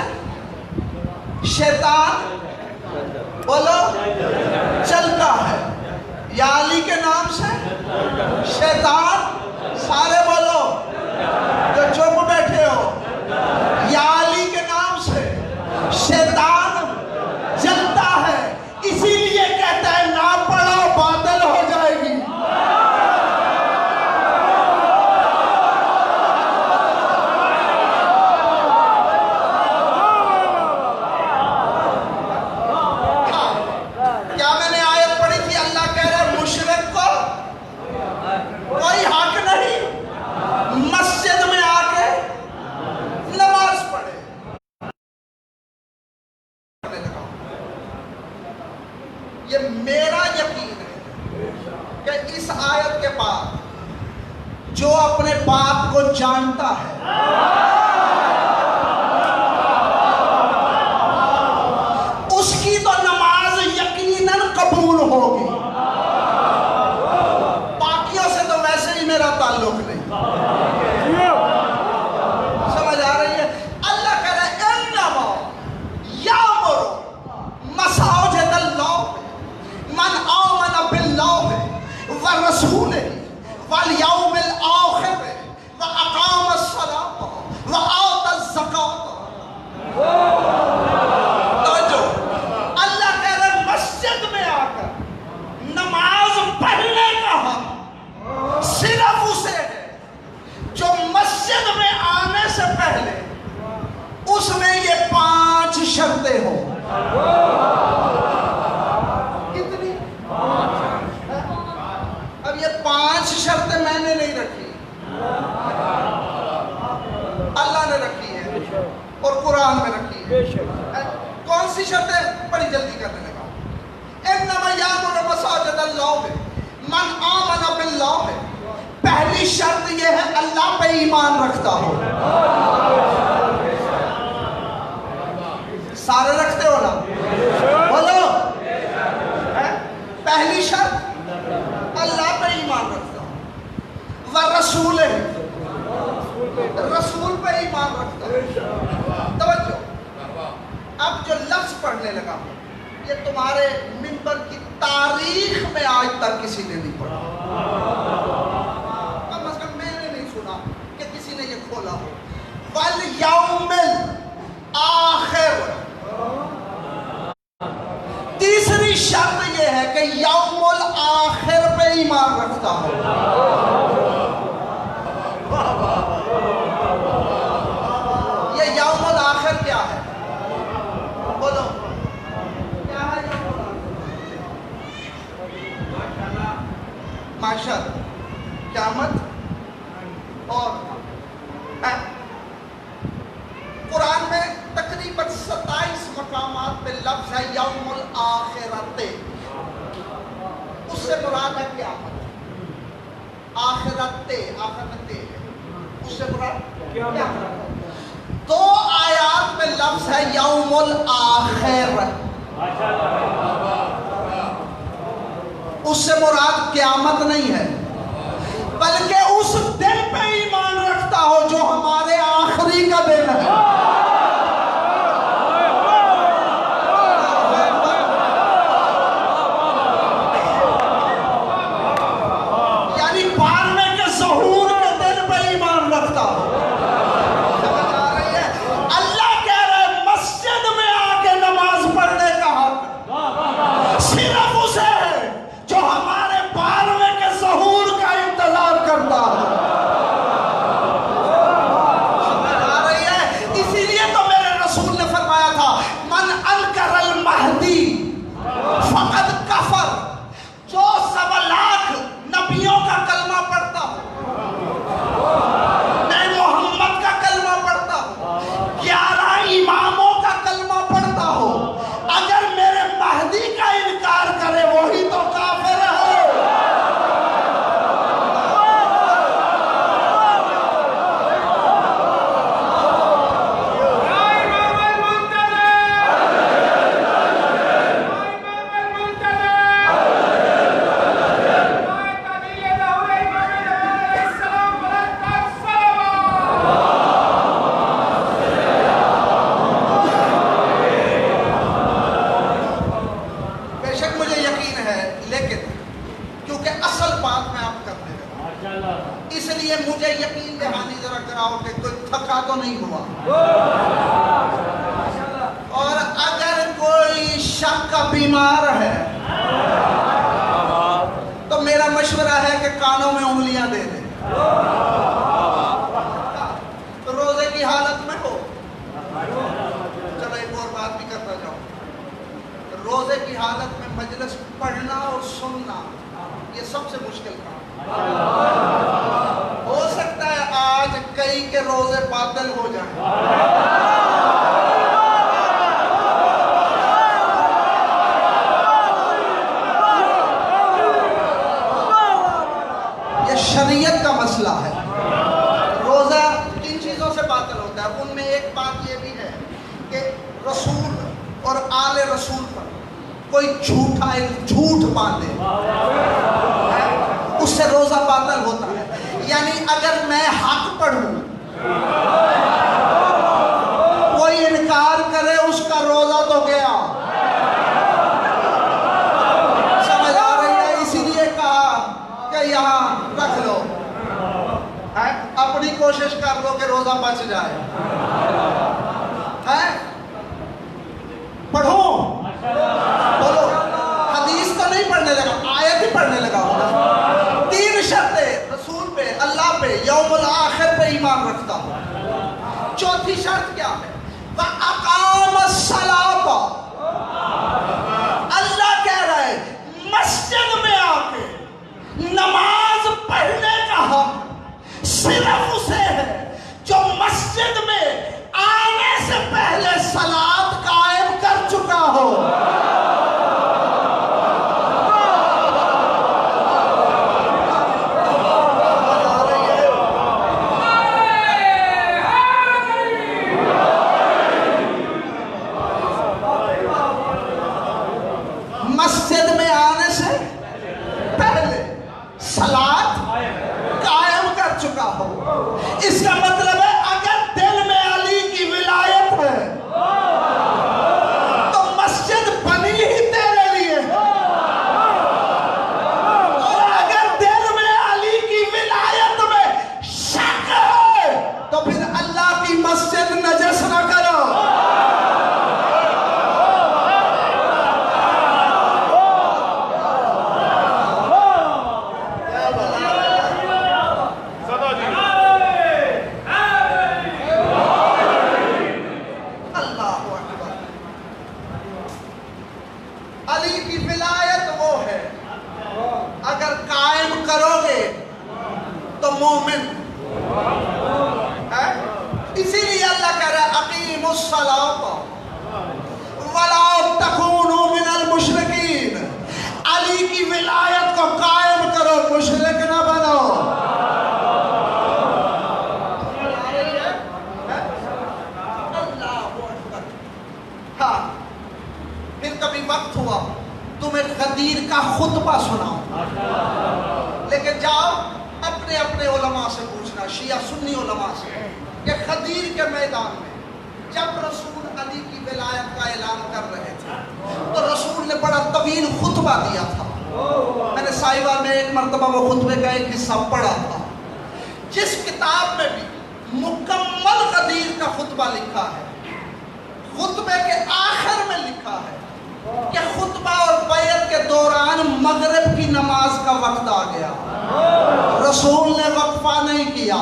شیطان بولو چلتا ہے، یا علی کے نام سے شیطان سارے بولو جو چپ بیٹھے ہو، یا علی کے نام سے شیطان جلتا ہے. اسی لیے کہتا ہے نہ پڑھو باطل ہو جائے گی. کیا میں نے آیت پڑھی تھی؟ اللہ کہہ رہا ہے مشرک کو کوئی حق نہیں مسجد میں آ کے نماز پڑھے. یہ میرا یقین ہے کہ اس آیت کے بعد جو اپنے باپ کو جانتا ہے اس کی تو نماز یقیناً قبول ہوگی. باقیوں سے تو ویسے ہی میرا تعلق نہیں. سمجھ آ رہی ہے؟ اللہ کہہ رہا ہے انما یامر مساجد اللہ من آمن باللہ ورسولہ والیوم الآخر واقام الصلاۃ کتنی؟ اب یہ 5 شرطیں میں نے نہیں رکھی، اللہ نے رکھی ہے اور قرآن میں رکھی ہے۔ کون سی شرطیں؟ بڑی جلدی کرنے لگا۔ انما یامر مساجد اللہ من آمن باللہ، پہلی شرط یہ ہے اللہ پہ ایمان رکھتا ہو۔ سارے رکھتے ہو نا؟ بولو، پہلی شرط اللہ پہ ایمان رکھتا ہو، ورسول رسول پہ ایمان رکھتا ہو۔ توجہ، اب جو لفظ پڑھنے لگا ہوں یہ تمہارے منبر کی تاریخ میں آج تک کسی نے نہیں پڑھا، کم از کم میں نے نہیں سنا کہ کسی نے یہ کھولا ہو۔ وَالْيَوْمِ الْآخِرِ، تیسری شرط یہ ہے کہ یوم الآخر پہ ایمان رکھتا ہو۔ یہ یوم الآخر کیا ہے؟ بولو کیا ہے یوم الآخر؟ معاشر، قیامت، اور قرآن میں تقریباً 27 مقامات پہ لفظ ہے یوم الآخرت، اس سے مراد ہے قیامت۔ آخرت، اس سے مراد قیامت۔ 2 آیات میں لفظ ہے یوم الآخر، اس سے مراد قیامت نہیں ہے، بلکہ اس دن پہ ایمان رکھتا ہو جو ہمارے آخری کا دن ہے۔ یعنی 12ویں کے ظہور کے دن پہ ایمان رکھتا ہو۔ سمجھ آ رہی ہے؟ اللہ کہہ رہے مسجد میں آ کے نماز پڑھنے کا حق صرف اسے ہے جو ہمارے 12ویں کے ظہور کا انتظار کرتا ہے۔ سمجھ آ رہی ہے؟ اسی لیے تو میرے رسول نے فرمایا تھا من انکر المہدی فقد کفر، جو 1.25 لاکھ نبیوں کا کلمہ پڑھتا ہو، میں محمد کا کلمہ پڑھتا ہوں، 11 اماموں کا کلمہ پڑھتا ہو، اگر میرے مہدی کا انکار کرے وہی تو کافر ہے۔ بے شک مجھے یقین ہے، لیکن کیونکہ اصل بات میں آپ کرنے لگا، اس لیے مجھے یقین دہانی ذرا کراؤ کہ کوئی تھکا تو نہیں ہوا، اور اگر کوئی شک کا بیمار ہے تو میرا مشورہ ہے کہ کانوں میں انگلیاں دے دے۔ روزے کی حالت میں ہو، چلو ایک اور بات بھی کرتا جاؤں، روزے کی حالت میں مجلس پڑھنا اور سننا یہ سب سے مشکل کام ہے۔ ہو سکتا ہے آج کئی کے روزے باطل ہو جائیں، یہ شریعت کا مسئلہ ہے۔ روزہ کن چیزوں سے باطل ہوتا ہے؟ ان میں ایک بات یہ بھی ہے کہ رسول اور آل رسول پر کوئی جھوٹ باندھے، اس سے روزہ باطل ہوتا ہے۔ یعنی اگر میں حق پڑھوں، کوئی انکار کرے، اس کا روزہ تو گیا۔ سمجھ آ رہی ہے؟ اسی لیے کہا کہ یہاں رکھ لو، اپنی کوشش کر لو کہ روزہ بچ جائے۔ پڑھو، بولو، حدیث تو نہیں پڑھنے لگا، آیت ہی پڑھنے لگا ہوگا۔ 3 شرطیں رسول پہ، اللہ پہ، یوم الآخر پہ ایمان رکھتا ہوں۔ چوتھی شرط کیا ہے؟ وَأَقَامَ الصَّلَاةَ، علی کی ولایت وہ ہے اگر قائم کرو گے تو مومن ہے. اسی لیے اللہ کہہ رہا ہے اقیموا الصلاۃ ولا تکونوا من المشرکین. علی کی ولایت کو قائم کرو، مشرک نہ بنو. ہاں پھر کبھی وقت ہوا تمہیں غدیر کا خطبہ سناؤ، لیکن جاؤ اپنے اپنے علماء سے پوچھنا، شیعہ سنی علماء سے، کہ غدیر کے میدان میں جب رسول علی کی ولایت کا اعلان کر رہے تھے تو رسول نے بڑا طویل خطبہ دیا تھا. میں نے سائبہ میں ایک مرتبہ وہ خطبے کا ایک حصہ پڑھا تھا. جس کتاب میں بھی مکمل غدیر کا خطبہ لکھا ہے، خطبے کے آخر میں لکھا ہے کہ خطبہ اور بیعت کے دوران مغرب کی نماز کا وقت آ گیا، رسول نے وقفہ نہیں کیا.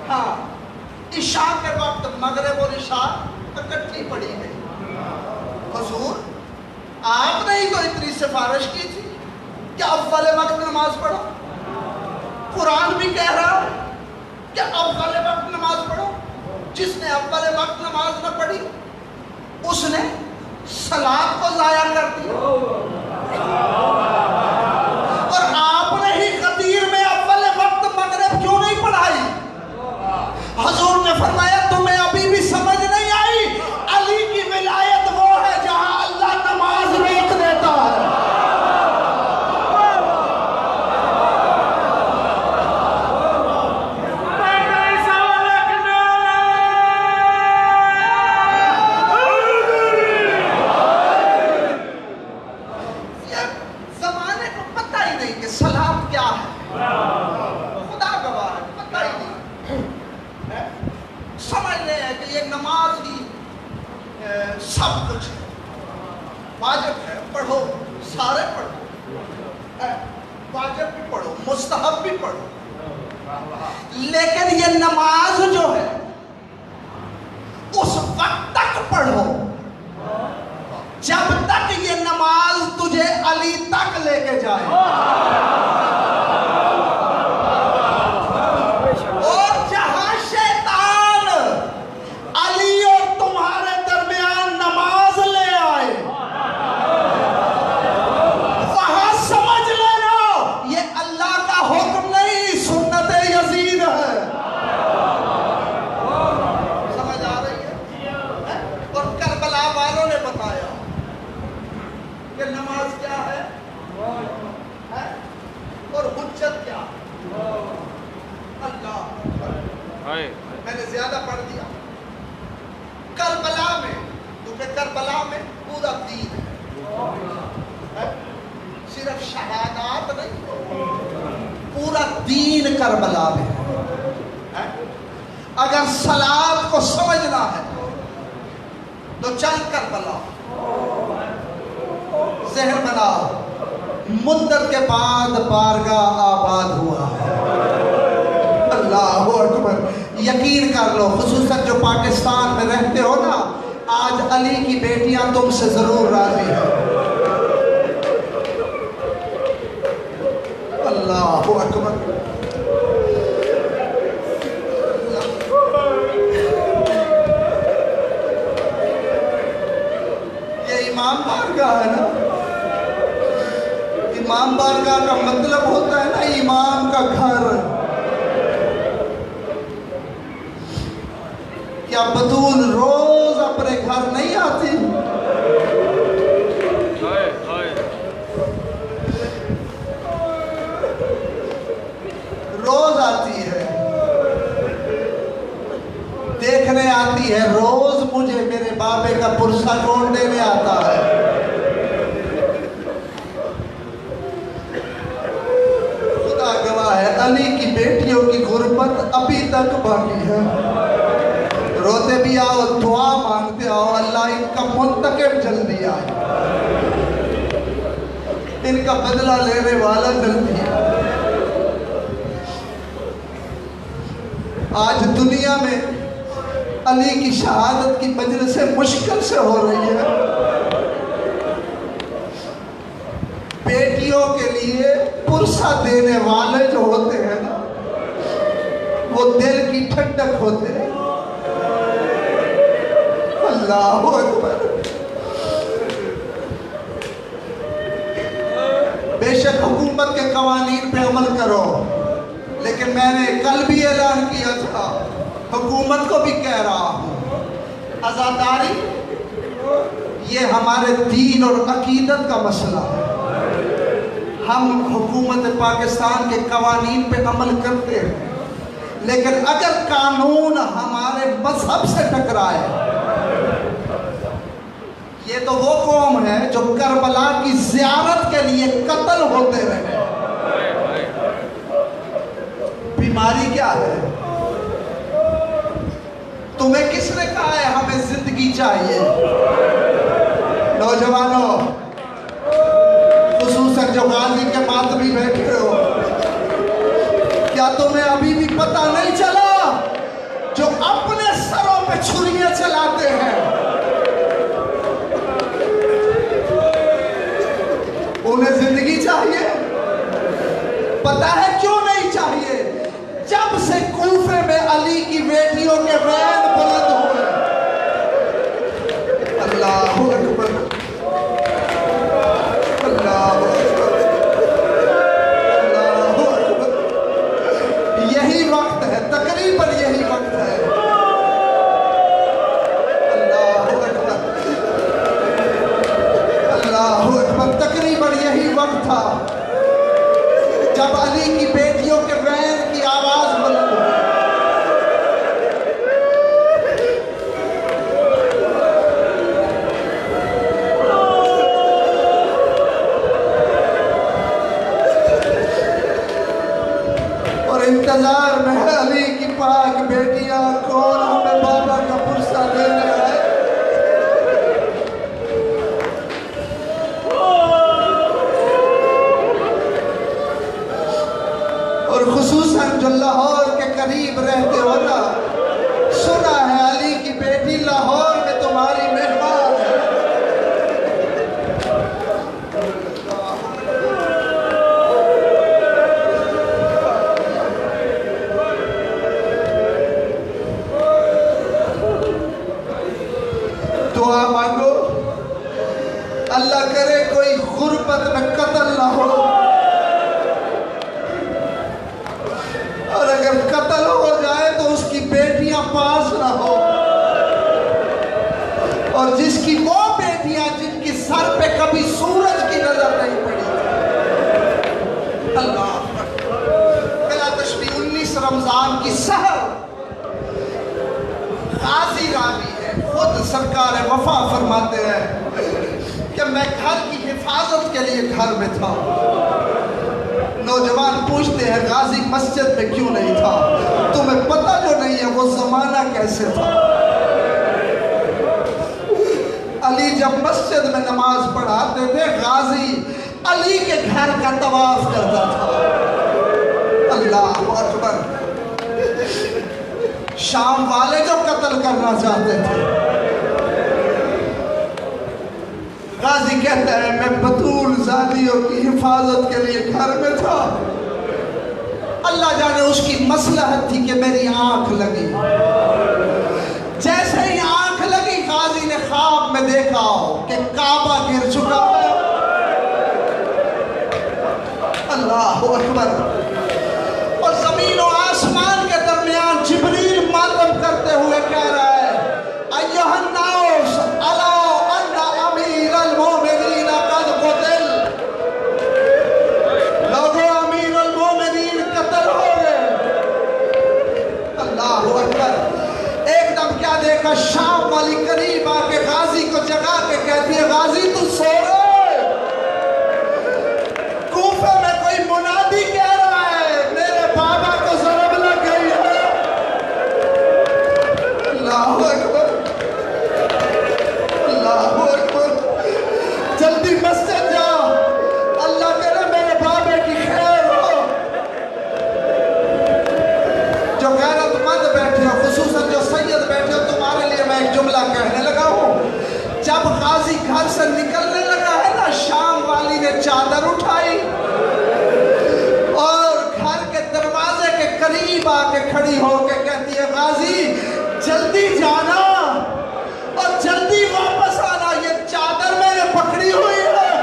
ہاں عشاء کے وقت مغرب اور عشاء اکٹھی پڑی گئی. حضور آپ نے ہی تو اتنی سفارش کی تھی کہ اول وقت نماز پڑھو. قرآن بھی کہہ رہا ہے کہ اول وقت نماز پڑھو. جس نے اول وقت نماز نہ پڑھی اس نے صلاۃ کو ضائع کر دیا. اور آپ نے ہی غدیر میں اول وقت مغرب کیوں نہیں پڑھائی؟ حضور نے فرمایا تمہیں ابھی بھی سمجھ نہیں آئی، علی کی ولایت وہ ہے جہاں اللہ نماز روک دیتا ہے. زمانے کو پتہ ہی نہیں کہ صلاۃ کیا ہے، خدا گواہ ہے پتہ ہی نہیں. سمجھ رہے ہیں کہ یہ نماز ہی سب کچھ ہے، واجب ہے پڑھو، سارے پڑھو، واجب بھی پڑھو مستحب بھی پڑھو. لیکن یہ نماز جو ہے اس وقت تک پڑھو جب تک یہ نماز تجھے علی تک لے کے جائے. اور جہاں شیطان علی اور تمہارے درمیان نماز لے آئے وہاں سمجھ لینا یہ اللہ کا حکم نہیں، سنت یزید ہے. سمجھ آ رہی ہے؟ اور کربلا والوں نے بتایا کہ نماز کیا ہے اور حجت کیا. اللہ میں نے زیادہ پڑھ دیا. کربلا میں، کیونکہ کربلا میں پورا دین ہے، صرف شہادات نہیں، پورا دین کربلا میں ہے. اگر صلاۃ کو سمجھنا ہے تو چل کربلا، ذہن بناؤ مدت کے بعد بارگاہ آباد ہوا ہے. اللہ اکبر. یقین کر لو خصوصاً جو پاکستان میں رہتے ہو نا، آج علی کی بیٹیاں تم سے ضرور راضی ہیں. اللہ اکبر. یہ امام بارگاہ ہے نا، امام بارگاہ کا مطلب ہوتا ہے نا امام کا گھر. کیا بطول روز اپنے گھر نہیں آتی؟ روز آتی ہے، دیکھنے آتی ہے. روز مجھے میرے بابے کا پرسہ کون دینے آتا ہے. خدا گواہ ہے علی کی بیٹیوں کی غربت ابھی تک باقی ہے. روتے بھی آؤ، دعا مانگتے آؤ، اللہ ان کا منتقم جلدی آئے، ان کا بدلہ لینے والا جلدی آئے. آج دنیا میں علی کی شہادت کی مجلسیں مشکل سے ہو رہی ہے. بیٹیوں کے لیے پرسہ دینے والے جو ہوتے ہیں نا، وہ دل کی ٹھنڈک ہوتے ہیں. اللہ اکبر. بے شک حکومت کے قوانین پہ عمل کرو، لیکن میں نے کل بھی اعلان کیا تھا، حکومت کو بھی کہہ رہا ہوں، عزاداری یہ ہمارے دین اور عقیدت کا مسئلہ ہے. ہم حکومت پاکستان کے قوانین پہ عمل کرتے ہیں، لیکن اگر قانون ہمارے مذہب سے ٹکرائے، یہ تو وہ قوم ہے جو کربلا کی زیارت کے لیے قتل ہوتے رہے. بیماری کیا ہے؟ تمہیں کس نے کہا ہے ہمیں زندگی چاہیے؟ نوجوانوں، خصوصاً جو غازی کے ماتمی بیٹھے ہو، کیا تمہیں ابھی بھی پتہ نہیں چلا جو اپنے سروں پہ چھریاں چلاتے ہیں انہیں زندگی چاہیے؟ پتہ ہے کیوں نہیں چاہیے؟ جب سے کوفے میں علی کی بیٹیوں کے وین بلند ہوئے. اللہ اکبر، اللہ اکبر، اللہ اکبر. یہی وقت ہے، تقریباً یہی وقت ہے. اللہ اکبر، اللہ اکبر. تقریباً یہی وقت تھا جب علی کی بیٹیوں کے وین کی آواز بلند ہوئی. اور انتظار میں ہے علی کی پاک بیٹیاں، کون ہمیں بابا کا پرسہ دینے آئے. اور خصوصاً جو لاہور کے قریب رہتے ہو نا، سنا ہے علی کی بیٹی لاہور میں تمہاری مہمان ہے. دعا مانگو، اللہ کرے کوئی غربت میں قتل نہ ہو، اور اگر قتل ہو جائے تو اس کی بیٹیاں پاس نہ ہو، اور جس کی وہ بیٹیاں جن کی سر پہ کبھی سورج کی نظر نہیں پڑی. اللہ بلا تشبیہ 19 رمضان کی سحر غازی راوی ہے، خود سرکار وفا فرماتے ہیں کہ میں گھر کی حفاظت کے لیے گھر میں تھا. نوجوان پوچھتے ہیں غازی مسجد میں کیوں نہیں تھا؟ تمہیں پتہ جو نہیں ہے وہ زمانہ کیسے تھا. علی جب مسجد میں نماز پڑھاتے تھے، غازی علی کے گھر کا طواف کرتا تھا. اللہ اکبر. شام والے جو قتل کرنا چاہتے تھے، غازی کہتا ہے میں بطول زادیوں کی حفاظت کے لیے گھر میں تھا. اللہ جانے اس کی مصلحت تھی کہ میری آنکھ لگی. جیسے ہی آنکھ لگی، غازی نے خواب میں دیکھا کہ کعبہ گر چکا ہے. اللہ اکبر. اور زمین و آسمان کے درمیان جبریل ماتم کرتے ہوئے کہہ رہا ہے ایھا الناس الا ان امیر المومنین قد قتل. لوگو، امیر المومنین قتل ہو گئے. اللہ اکبر. ایک دم کیا دیکھا، شام والی قریب آ کے غازی کو جگا کے کہتی ہے غازی تو سو رہے. کوفے میں کوئی منادی کہہ رہا ہے میرے بابا کو ضرب لگ گئی غازی گھر سے نکلنے لگا ہے نا، شام والی نے چادر اٹھائی اور گھر کے دروازے کے قریب آ کے کھڑی ہو کے کہتی ہے غازی جلدی جانا اور جلدی واپس آنا، یہ چادر میں نے پکڑی ہوئی ہے،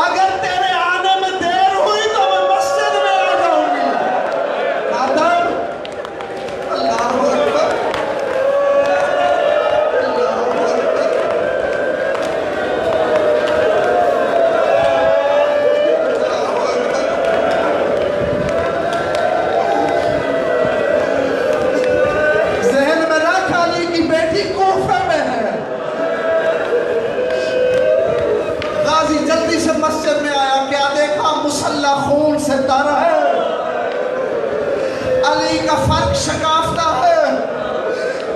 اگر تیرے آنے میں دیر ہوئی تو میں مسجد میں آ جاؤں گی۔ آدم اللہ اکبر، اللہ اکبر، ذہن میں رکھ علی کی بیٹی کوفہ میں ہے۔ غازی جلدی سے مسجد میں آیا، کیا دیکھا؟ مصلی خون سے تر ہے، علی کا فرق شکافتہ ہے،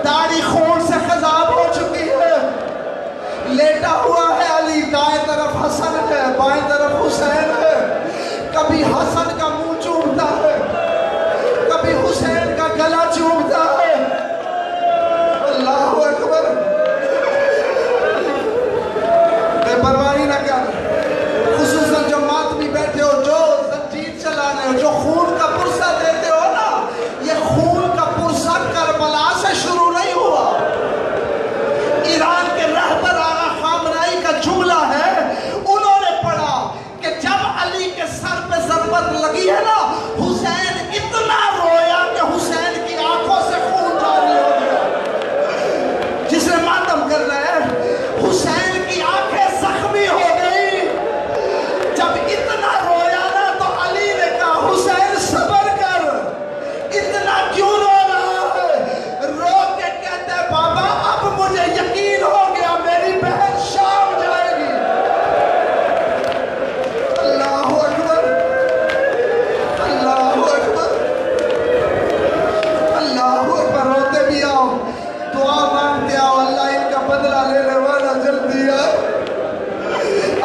داڑھی خون سے خضاب ہو چکی ہے، لیٹا ہوا ہے علی، دائیں طرف حسن ہے، بائیں طرف حسین ہے، کبھی حسن کا منہ چومتا ہے، کبھی حسین کا گلا چومتا ہے۔ اللہ اکبر، بے پرواہی نہ کر، خصوصاً جو ماتمی بیٹھے ہو، جو زنجیر چلانے ہو، جو خون کا پرسہ دیتے ہو نا، یہ خون کا پرسہ کربلا سے شروع نہیں ہوا۔ ایران کے رہبر آغا خامنائی کا جملہ ہے، انہوں نے پڑھا کہ جب علی کے سر پہ ضربت لگی ہے نا، حسین اتنا رویا کہ حسین کی آنکھوں سے خون جاری ہو گیا۔ جس نے ماتم کر رہے ہیں، حسین کی آنکھیں زخمی ہو گئی۔ جب اتنا رویا نا تو علی نے کہا حسین صبر کر، اتنا کیوں رو رہا ہے؟ رو کے کہتے ہیں بابا اب مجھے یقین ہو گیا میری بہن شام جائے گی۔ اللہ اکبر، اللہ اکبر، اللہ اکبر، روتے بھی آؤ، دعا مانگتے آؤ، اللہ ان کا بدلہ لینے والا جلدی ہے۔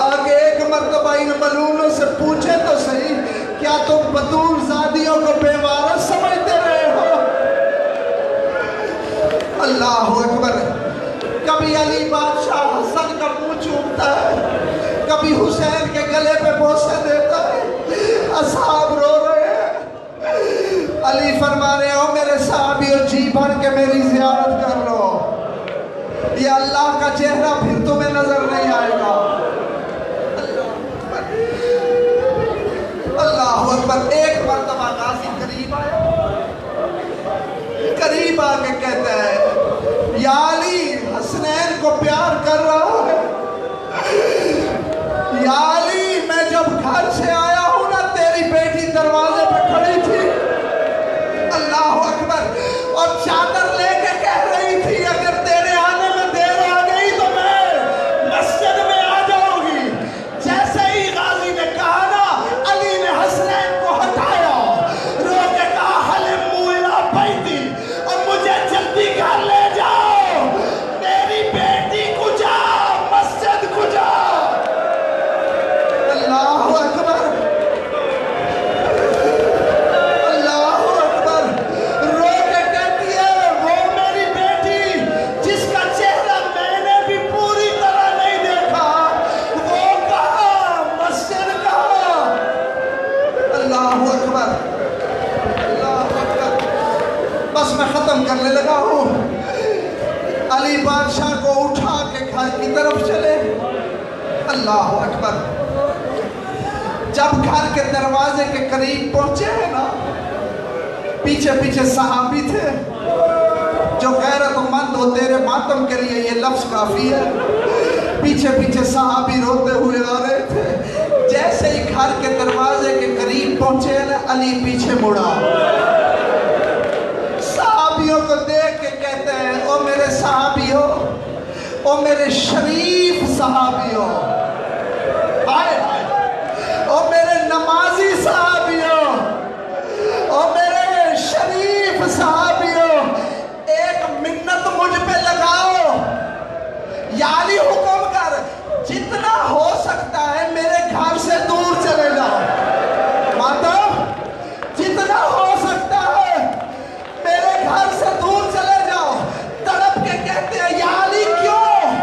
آگے ایک مرتبہ ان ملعونوں سے پوچھے تو صحیح، کیا تم بطول زادیوں کو بے وارث سمجھتے رہے ہو؟ اللہ اکبر، کبھی علی بادشاہ حسن کا منہ چومتا ہے، کبھی حسین کے گلے پہ بوسے دیتا ہے، اصحاب رو رہے ہیں، علی فرما رہے ہو میرے صحابیوں جی بھر کے میری زیارت کر لو، یہ اللہ کا چہرہ پھر تمہیں نظر نہیں آئے گا۔ اللہ اکبر، ایک مرتبہ غازی قریب آیا، قریب آ کے کہتا ہے یا علی حسنین کو پیار کر رہا ہے، یا علی میں جب گھر سے آیا ہوں نا تیری بیٹی دروازے پہ کھڑی تھی، اللہ اکبر، اور چادر لے کے کہہ رہی تھی اگر تیرے آنے میں دیر آ گئی تو میں مسجد میں آ جاؤں گی۔ جیسے ہی غازی نے کہا نا، علی نے حسنین کو ہٹایا، رو کے کہا حلم موئلہ بیتی، اور مجھے جلدی گھر لے جاؤ، میری بیٹی کو جا، مسجد کو جا۔ اللہ اکبر، اللہ اکبر، رو کے کہتی ہے وہ میری بیٹی جس کا چہرہ میں نے بھی پوری طرح نہیں دیکھا، وہ کہاں، مسجد کہاں؟ اللہ اکبر، اللہ اکبر، بس میں ختم کرنے لگا ہوں۔ علی بادشاہ کو اٹھا کے گھر کی طرف چلے، اللہ اکبر، جب گھر کے دروازے کے قریب پہنچے ہیں نا، پیچھے پیچھے صحابی تھے جو غیرت مند ہو، تیرے ماتم کے لیے یہ لفظ کافی ہے، پیچھے پیچھے صحابی روتے ہوئے آ رہے تھے۔ جیسے ہی گھر کے دروازے کے قریب پہنچے نا، علی پیچھے مڑا، صحابیوں کو دیکھ کے کہتے ہیں او میرے صحابیوں، او میرے شریف صحابیوں، آئے او میرے نمازی صحابیوں، او میرے شریف صحابیوں، ایک منت مجھ پہ لگاؤ، یا علی حکم کر جتنا ہو سکتا ہے میرے گھر سے دور چلے جاؤ، ماتم جتنا ہو سکتا ہے میرے گھر سے دور چلے جاؤ۔ تڑپ کے کہتے ہیں یا علی کیوں؟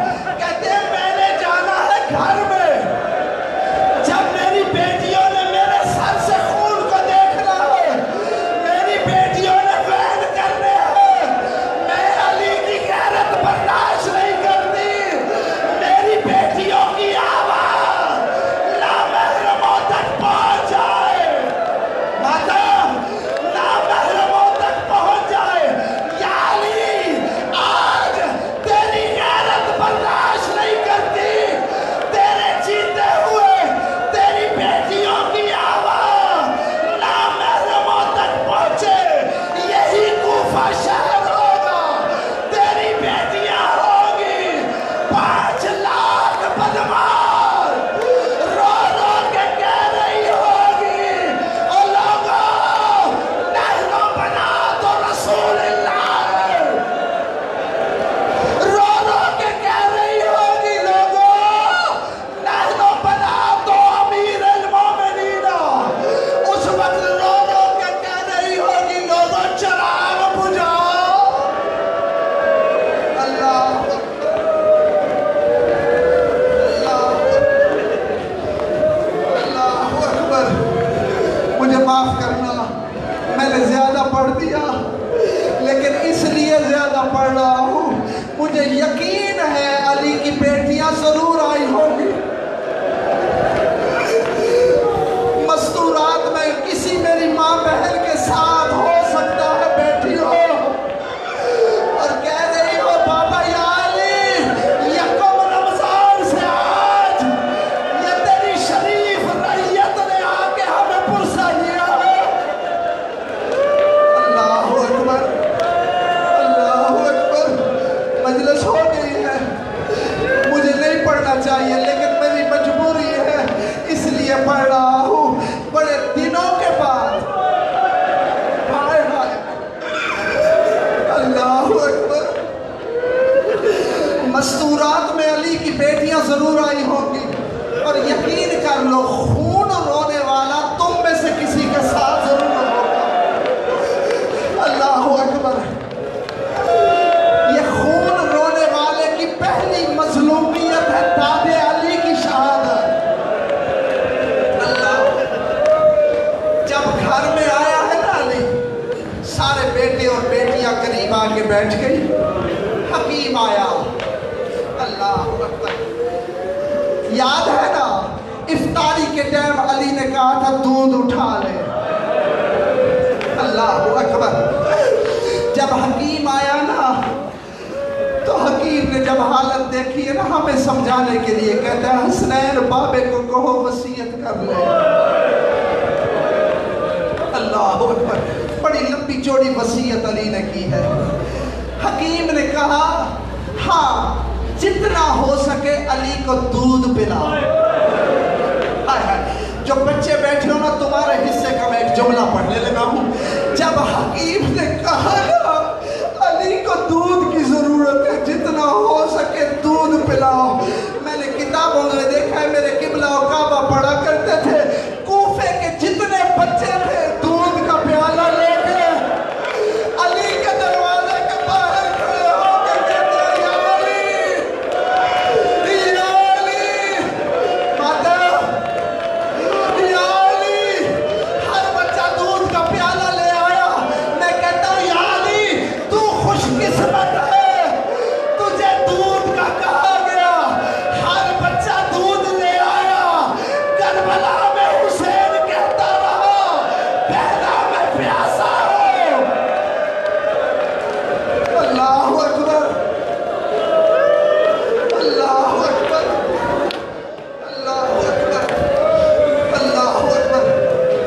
ماں بہن کے ساتھ ہو سکتا ہے بیٹھی ہو اور کہہ رہی ہو بابا یا علی یکم رمضان سے آج یہ تیری شریف رعیت نے آ کے ہمیں پرسا دیا ہے۔ اللہ اکبر، اللہ اکبر۔ مجلس ہو گئی ہے، مجھے نہیں پڑھنا چاہیے لیکن میری مجبوری ہے اس لیے پڑھ رہا ہوں۔ بڑے دنوں کے بعد ہائے ہائے اللہ اکبر، مستورات میں علی کی بیٹیاں ضرور آئی ہوں گی اور یقین کر لو خون رونے والا تم میں سے کسی کے ساتھ ضرور ہوگا۔ اللہ اکبر، یہ خون رونے والے کی پہلی مظلومیت ہے داد علی کی شہادت۔ اللہ، جب گھر میں آیا ہے نا علی، سارے بیٹے اور بیٹیاں قریب آ کے بیٹھ گئی۔ حکیم آیا، اللہ اکبر، یاد ہے نا افطاری کے ٹائم علی نے کہا تھا دودھ اٹھا لے۔ اللہ اکبر، جب حکیم آیا نا تو حکیم نے جب حالت دیکھی ہے نا ہمیں سمجھانے کے لیے کہتا ہے حسنین بابے کو کہو وصیت کر لے۔ اللہ اکبر، بڑی لمبی چوڑی وصیت علی نے کی ہے۔ حکیم نے کہا ہاں جتنا ہو سکے علی کو دودھ پلاؤ۔ ہائے ہائے، جو بچے بیٹھے ہو نا تمہارے حصے کا میں ایک جملہ پڑھنے لگا ہوں۔ جب حکیم نے کہا نا علی کو دودھ کی ضرورت ہے، جتنا ہو سکے دودھ پلاؤ، میں نے کتابوں میں دیکھا ہے میرے قبلہ و کعبہ پڑھا کرتے تھے، کوفے کے جتنے بچے تھے دودھ کا پیالہ لے کے علی کے دروازے کے باہر کھڑے ہو کے کہتے ہیں یا علی، یا علی، ماتا، یا علی، ہر بچہ دودھ کا پیالہ لے آیا۔ میں کہتا ہوں یا علی تو خوش قسمت ہے، تجھے دودھ کا کہا گیا، ہر بچہ دودھ لے آیا۔ کربلا میں حسین کہتا رہا پہلا میں پیاسا ہوں۔ اللہ اکبر، اللہ اکبر، اللہ اکبر، اللہ اکبر۔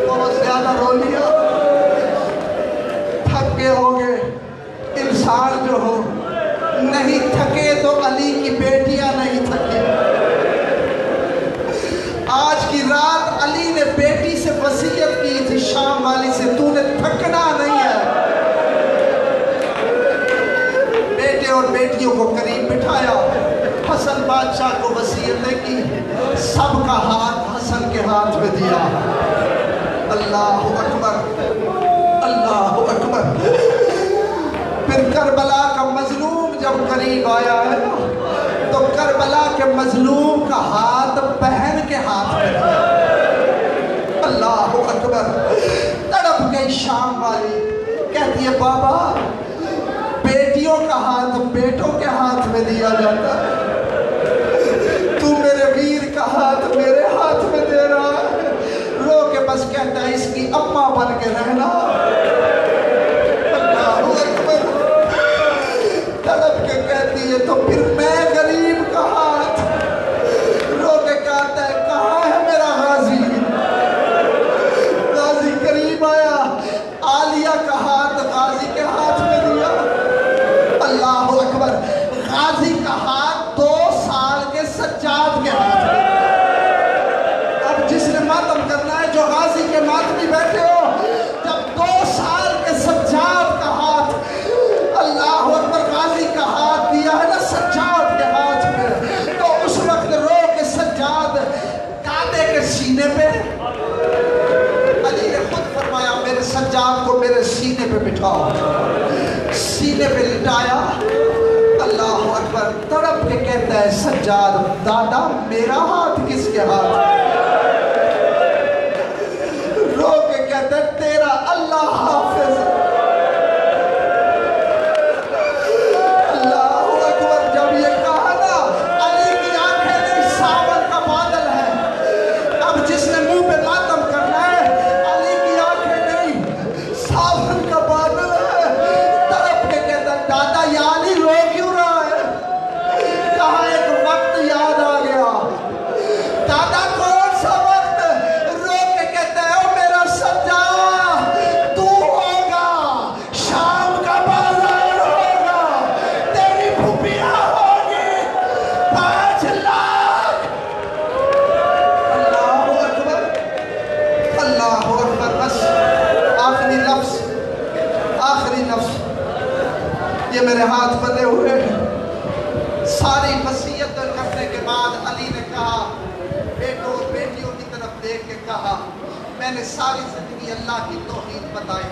بہت زیادہ رو لیا، تھک گئے ہوگے۔ انسان جو ہو نہیں تھکے تو علی کی بیٹیاں نہیں تھکی۔ آج کی رات علی نے بیٹی سے وصیت کی تھی شام والی سے، تو نے تھکنا نہیں ہے۔ بیٹے اور بیٹیوں کو قریب بٹھایا، حسن بادشاہ کو وصیتیں کی، سب کا ہاتھ حسن کے ہاتھ میں دیا۔ اللہ اکبر، اللہ اکبر۔ پھر کربلا کا مظلوم جب قریب آیا ہے نا تو کربلا کے مظلوم کا ہاتھ بہن کے ہاتھ میں دیا۔ اللہ اکبر، تڑپ گئی شام والی، کہتی ہے بابا بیٹیوں کا ہاتھ بیٹوں کے ہاتھ میں دیا جاتا ہے، تو میرے ویر کا ہاتھ میرے ہاتھ میں دے رہا ہے۔ رو کے بس کہتا ہے اس کی اماں بن کے رہنا۔ اللہ اکبر، تڑپ کے کہتی ہے تو پھر میں غریب کا ہاتھ، رو کے کہتا ہے کہاں ہے میرا غازی؟ غازی قریب آیا، عالیہ کا ہاتھ غازی کے ہاتھ میں دیا۔ اللہ اکبر، غازی کا ہاتھ 2 سال کے سجاد کے ہاتھ میں۔ اب جس نے ماتم کرنا ہے، جو غازی کے ماتمی بیٹھے ہو، جب 2 سال کے سجاد کا ہاتھ، اللہ اکبر، غازی کا ہاتھ دیا ہے نا سجاد کے ہاتھ میں، تو اس وقت رو کے سجاد کعبے کے سینے پہ، علی نے خود فرمایا میرے سجاد کو میرے سینے پہ بٹھاؤ، سینے پہ لٹایا۔ اللہ اکبر، تڑپ کے کہتا ہے سجاد دادا میرا ہاتھ کس کے ہاتھ ہے؟ رو کے کہتا ہے تیرا اللہ حافظ۔ اللہ اکبر، جب یہ کہا نا علی کی آنکھیں نہیں ساون کا بادل ہے، اب جس نے منہ پہ ماتم کرنا ہے علی کی آنکھیں نہیں بس آخری لفظ یہ میرے ہاتھ بندے ہوئے. ساری وصیت کرنے کے بعد علی نے کہا, بیٹوں اور بیٹیوں کی طرف دیکھ کے کہا, میں نے ساری زندگی اللہ کی توحید بتائی,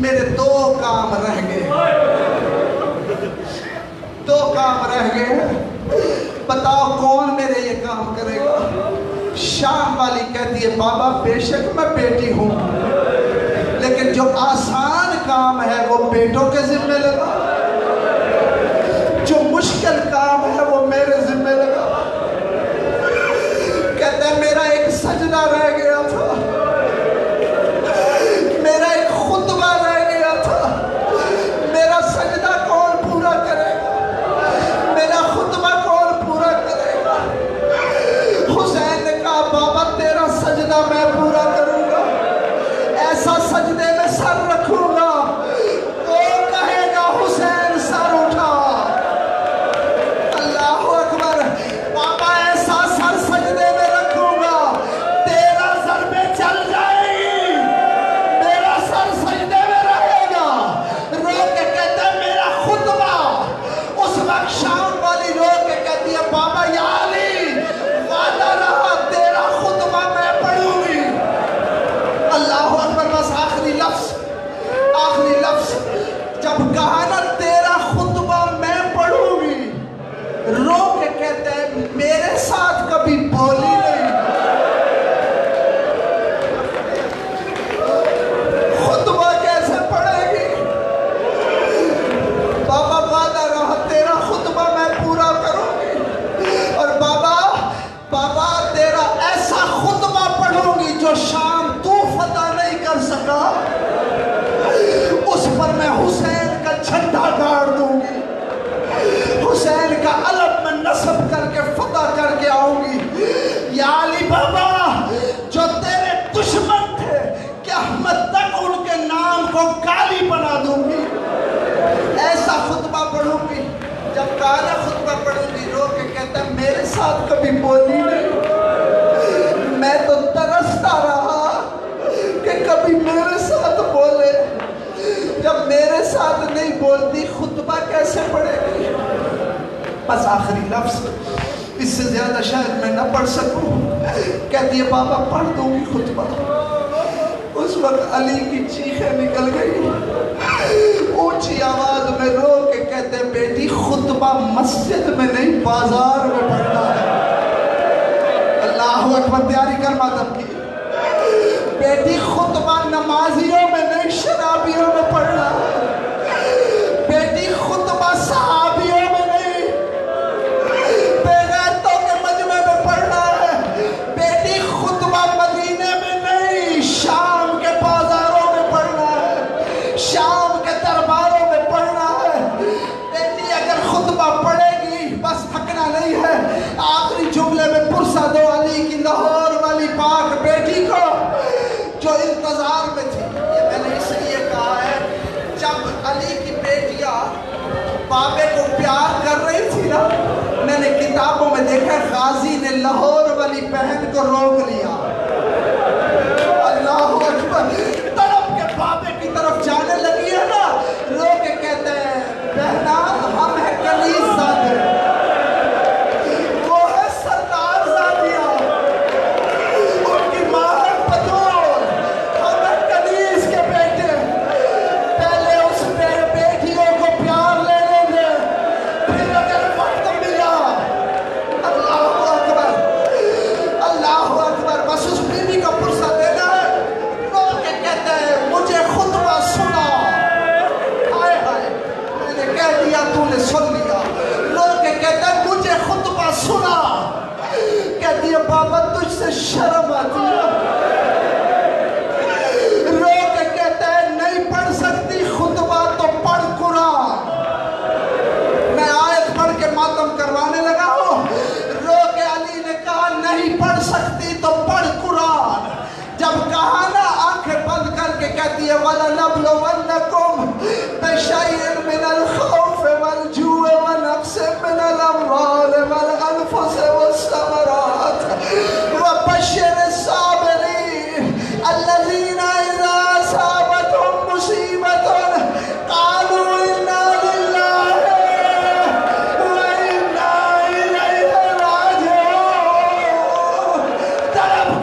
میرے دو کام رہ گئے, بتاؤ کون میرے یہ کام کرے گا؟ شام والی کہتی ہے بابا بے شک میں بیٹی ہوں, لیکن جو آسان کام ہے وہ بیٹوں کے ذمہ لگا, جو مشکل کام ہے وہ میرے ذمہ لگا. کہتے ہیں میرا ایک سجدہ رہ گیا تھا, میرا ایک خطبہ رہ گیا تھا, میرا سجدہ کون پورا کرے گا, میرا خطبہ کون پورا کرے گا؟ حسین نے کہا بابا تیرا سجدہ میں پورا کروں گا, ایسا سجدے میں سر رکھوں گا, وہ کہے گا حسین سر اٹھا. اللہ اکبر. بابا ایسا سر سجدے میں رکھوں گا, تیرا ضربے چل جائے گی, میرا سر سجدے میں رہے گا. رو کے کہتے ہیں میرا خطبہ, اس وقت شام والی رو کے کہتی ہے بابا یا علی وعدہ رہا تیرا خطبہ میں پڑھوں گی. اللہ اکبر. بس آخری لفظ جب کہا نا تیرا خطبہ میں پڑھوں گی, رو کے کہتے ہیں میرے ساتھ کبھی بولی نہیں, خطبہ کیسے پڑھے گی؟ بابا وعدہ رہا تیرا خطبہ میں پورا کروں گی, اور بابا تیرا ایسا خطبہ پڑھوں گی جو شام تو فتح نہیں کر سکا, اس پر میں حسین کا جھنڈا گاڑ دوں گی, حسین کا علم میں نصب کر کے فتح کر کے آؤں گی. یا علی بابا جو تیرے دشمن تھے قیامت تک ان کے نام کو کالی بنا دوں گی, ایسا خطبہ پڑھوں گی. جب کالا خطبہ پڑھوں گی, رو کے کہتا ہے میرے ساتھ کبھی بولی نہیں, میں تو ترستا رہا کہ کبھی میرے ساتھ بولے, جب میرے ساتھ نہیں بولتی خطبہ کیسے پڑھے گی؟ بس آخری لفظ, اس سے زیادہ شاید میں نہ پڑھ سکوں. کہتی ہے بابا پڑھ دوں گی خطبہ. اس وقت علی کی چیخیں نکل گئی, اونچی آواز میں رو کے کہتے ہیں بیٹی خطبہ مسجد میں نہیں بازار میں پڑھنا ہے. اللہ اکبر. تیاری کر ماتم کی. بیٹی خطبہ نمازیوں میں نہیں شرابیوں میں پڑھنا ہے. بیٹی خطبہ صحابیوں میں نہیں بے غیرتوں کے مجمع میں پڑھنا ہے. بیٹی خطبہ مدینے میں نہیں شام کے بازاروں میں پڑھنا ہے, شام کے درباروں میں پڑھنا ہے. بیٹی اگر خطبہ پڑھے گی بس تھکنا نہیں ہے. آخری جملے میں پرسہ دو علی کی لاہور والی پاک بیٹی کو جو انتظار میں تھی. یہ میں نے اس لیے کہا ہے, جب علی کی بیٹیاں بابے کو پیار کر رہی تھی نا, میں نے کتابوں میں دیکھا غازی نے لاہور والی بہن کو روک لیا. اللہ اکبر. تڑپ کے بابے کی طرف جانے لگی ہے نا, رو کے کہتے ہیں بہنا ہم ہیں کنیز زادے, وہ ہے سردار زادیاں, ان کی ماں ہے بدول, ہم ہیں کنیز کے بیٹے. پہلے اس بیٹیوں کو پیار لے لیں گے, پھر اگر وقت ملا. اللہ اکبر. اللہ اکبر. بس اس بیوی کو پرسہ دینا ہے. رو کے کہتے ہیں مجھے خطبہ سنا. ہائے ہائے, میں نے کہہ دیا تو نے سن لیا. رو کے کہتے ہیں مجھے خطبہ سنا. کہتی ہے بابا تجھ سے شرم آتی ہے. رو کے کہتے ہیں نہیں پڑھ سکتی خطبہ تو پڑھ قرآن. میں آیت پڑھ کے ماتم کروانے لگا ہوں. رو کے علی نے کہا نہیں پڑھ سکتی تو پڑھ قرآن. جب کہا نا آنکھیں بند کر کے کہتی ہے وَلَنَبْلُوَنَّكُمْ بِشَيْءٍ مِّنَ الْخَوْفِ وَالْجُوعِ وَنَقْصٍ مِّنَ الْأَمْوَالِ وَالْأَنفُسِ وَالثَّمَرَاتِ وَبَشِّرِ الصَّابِرِينَ طرف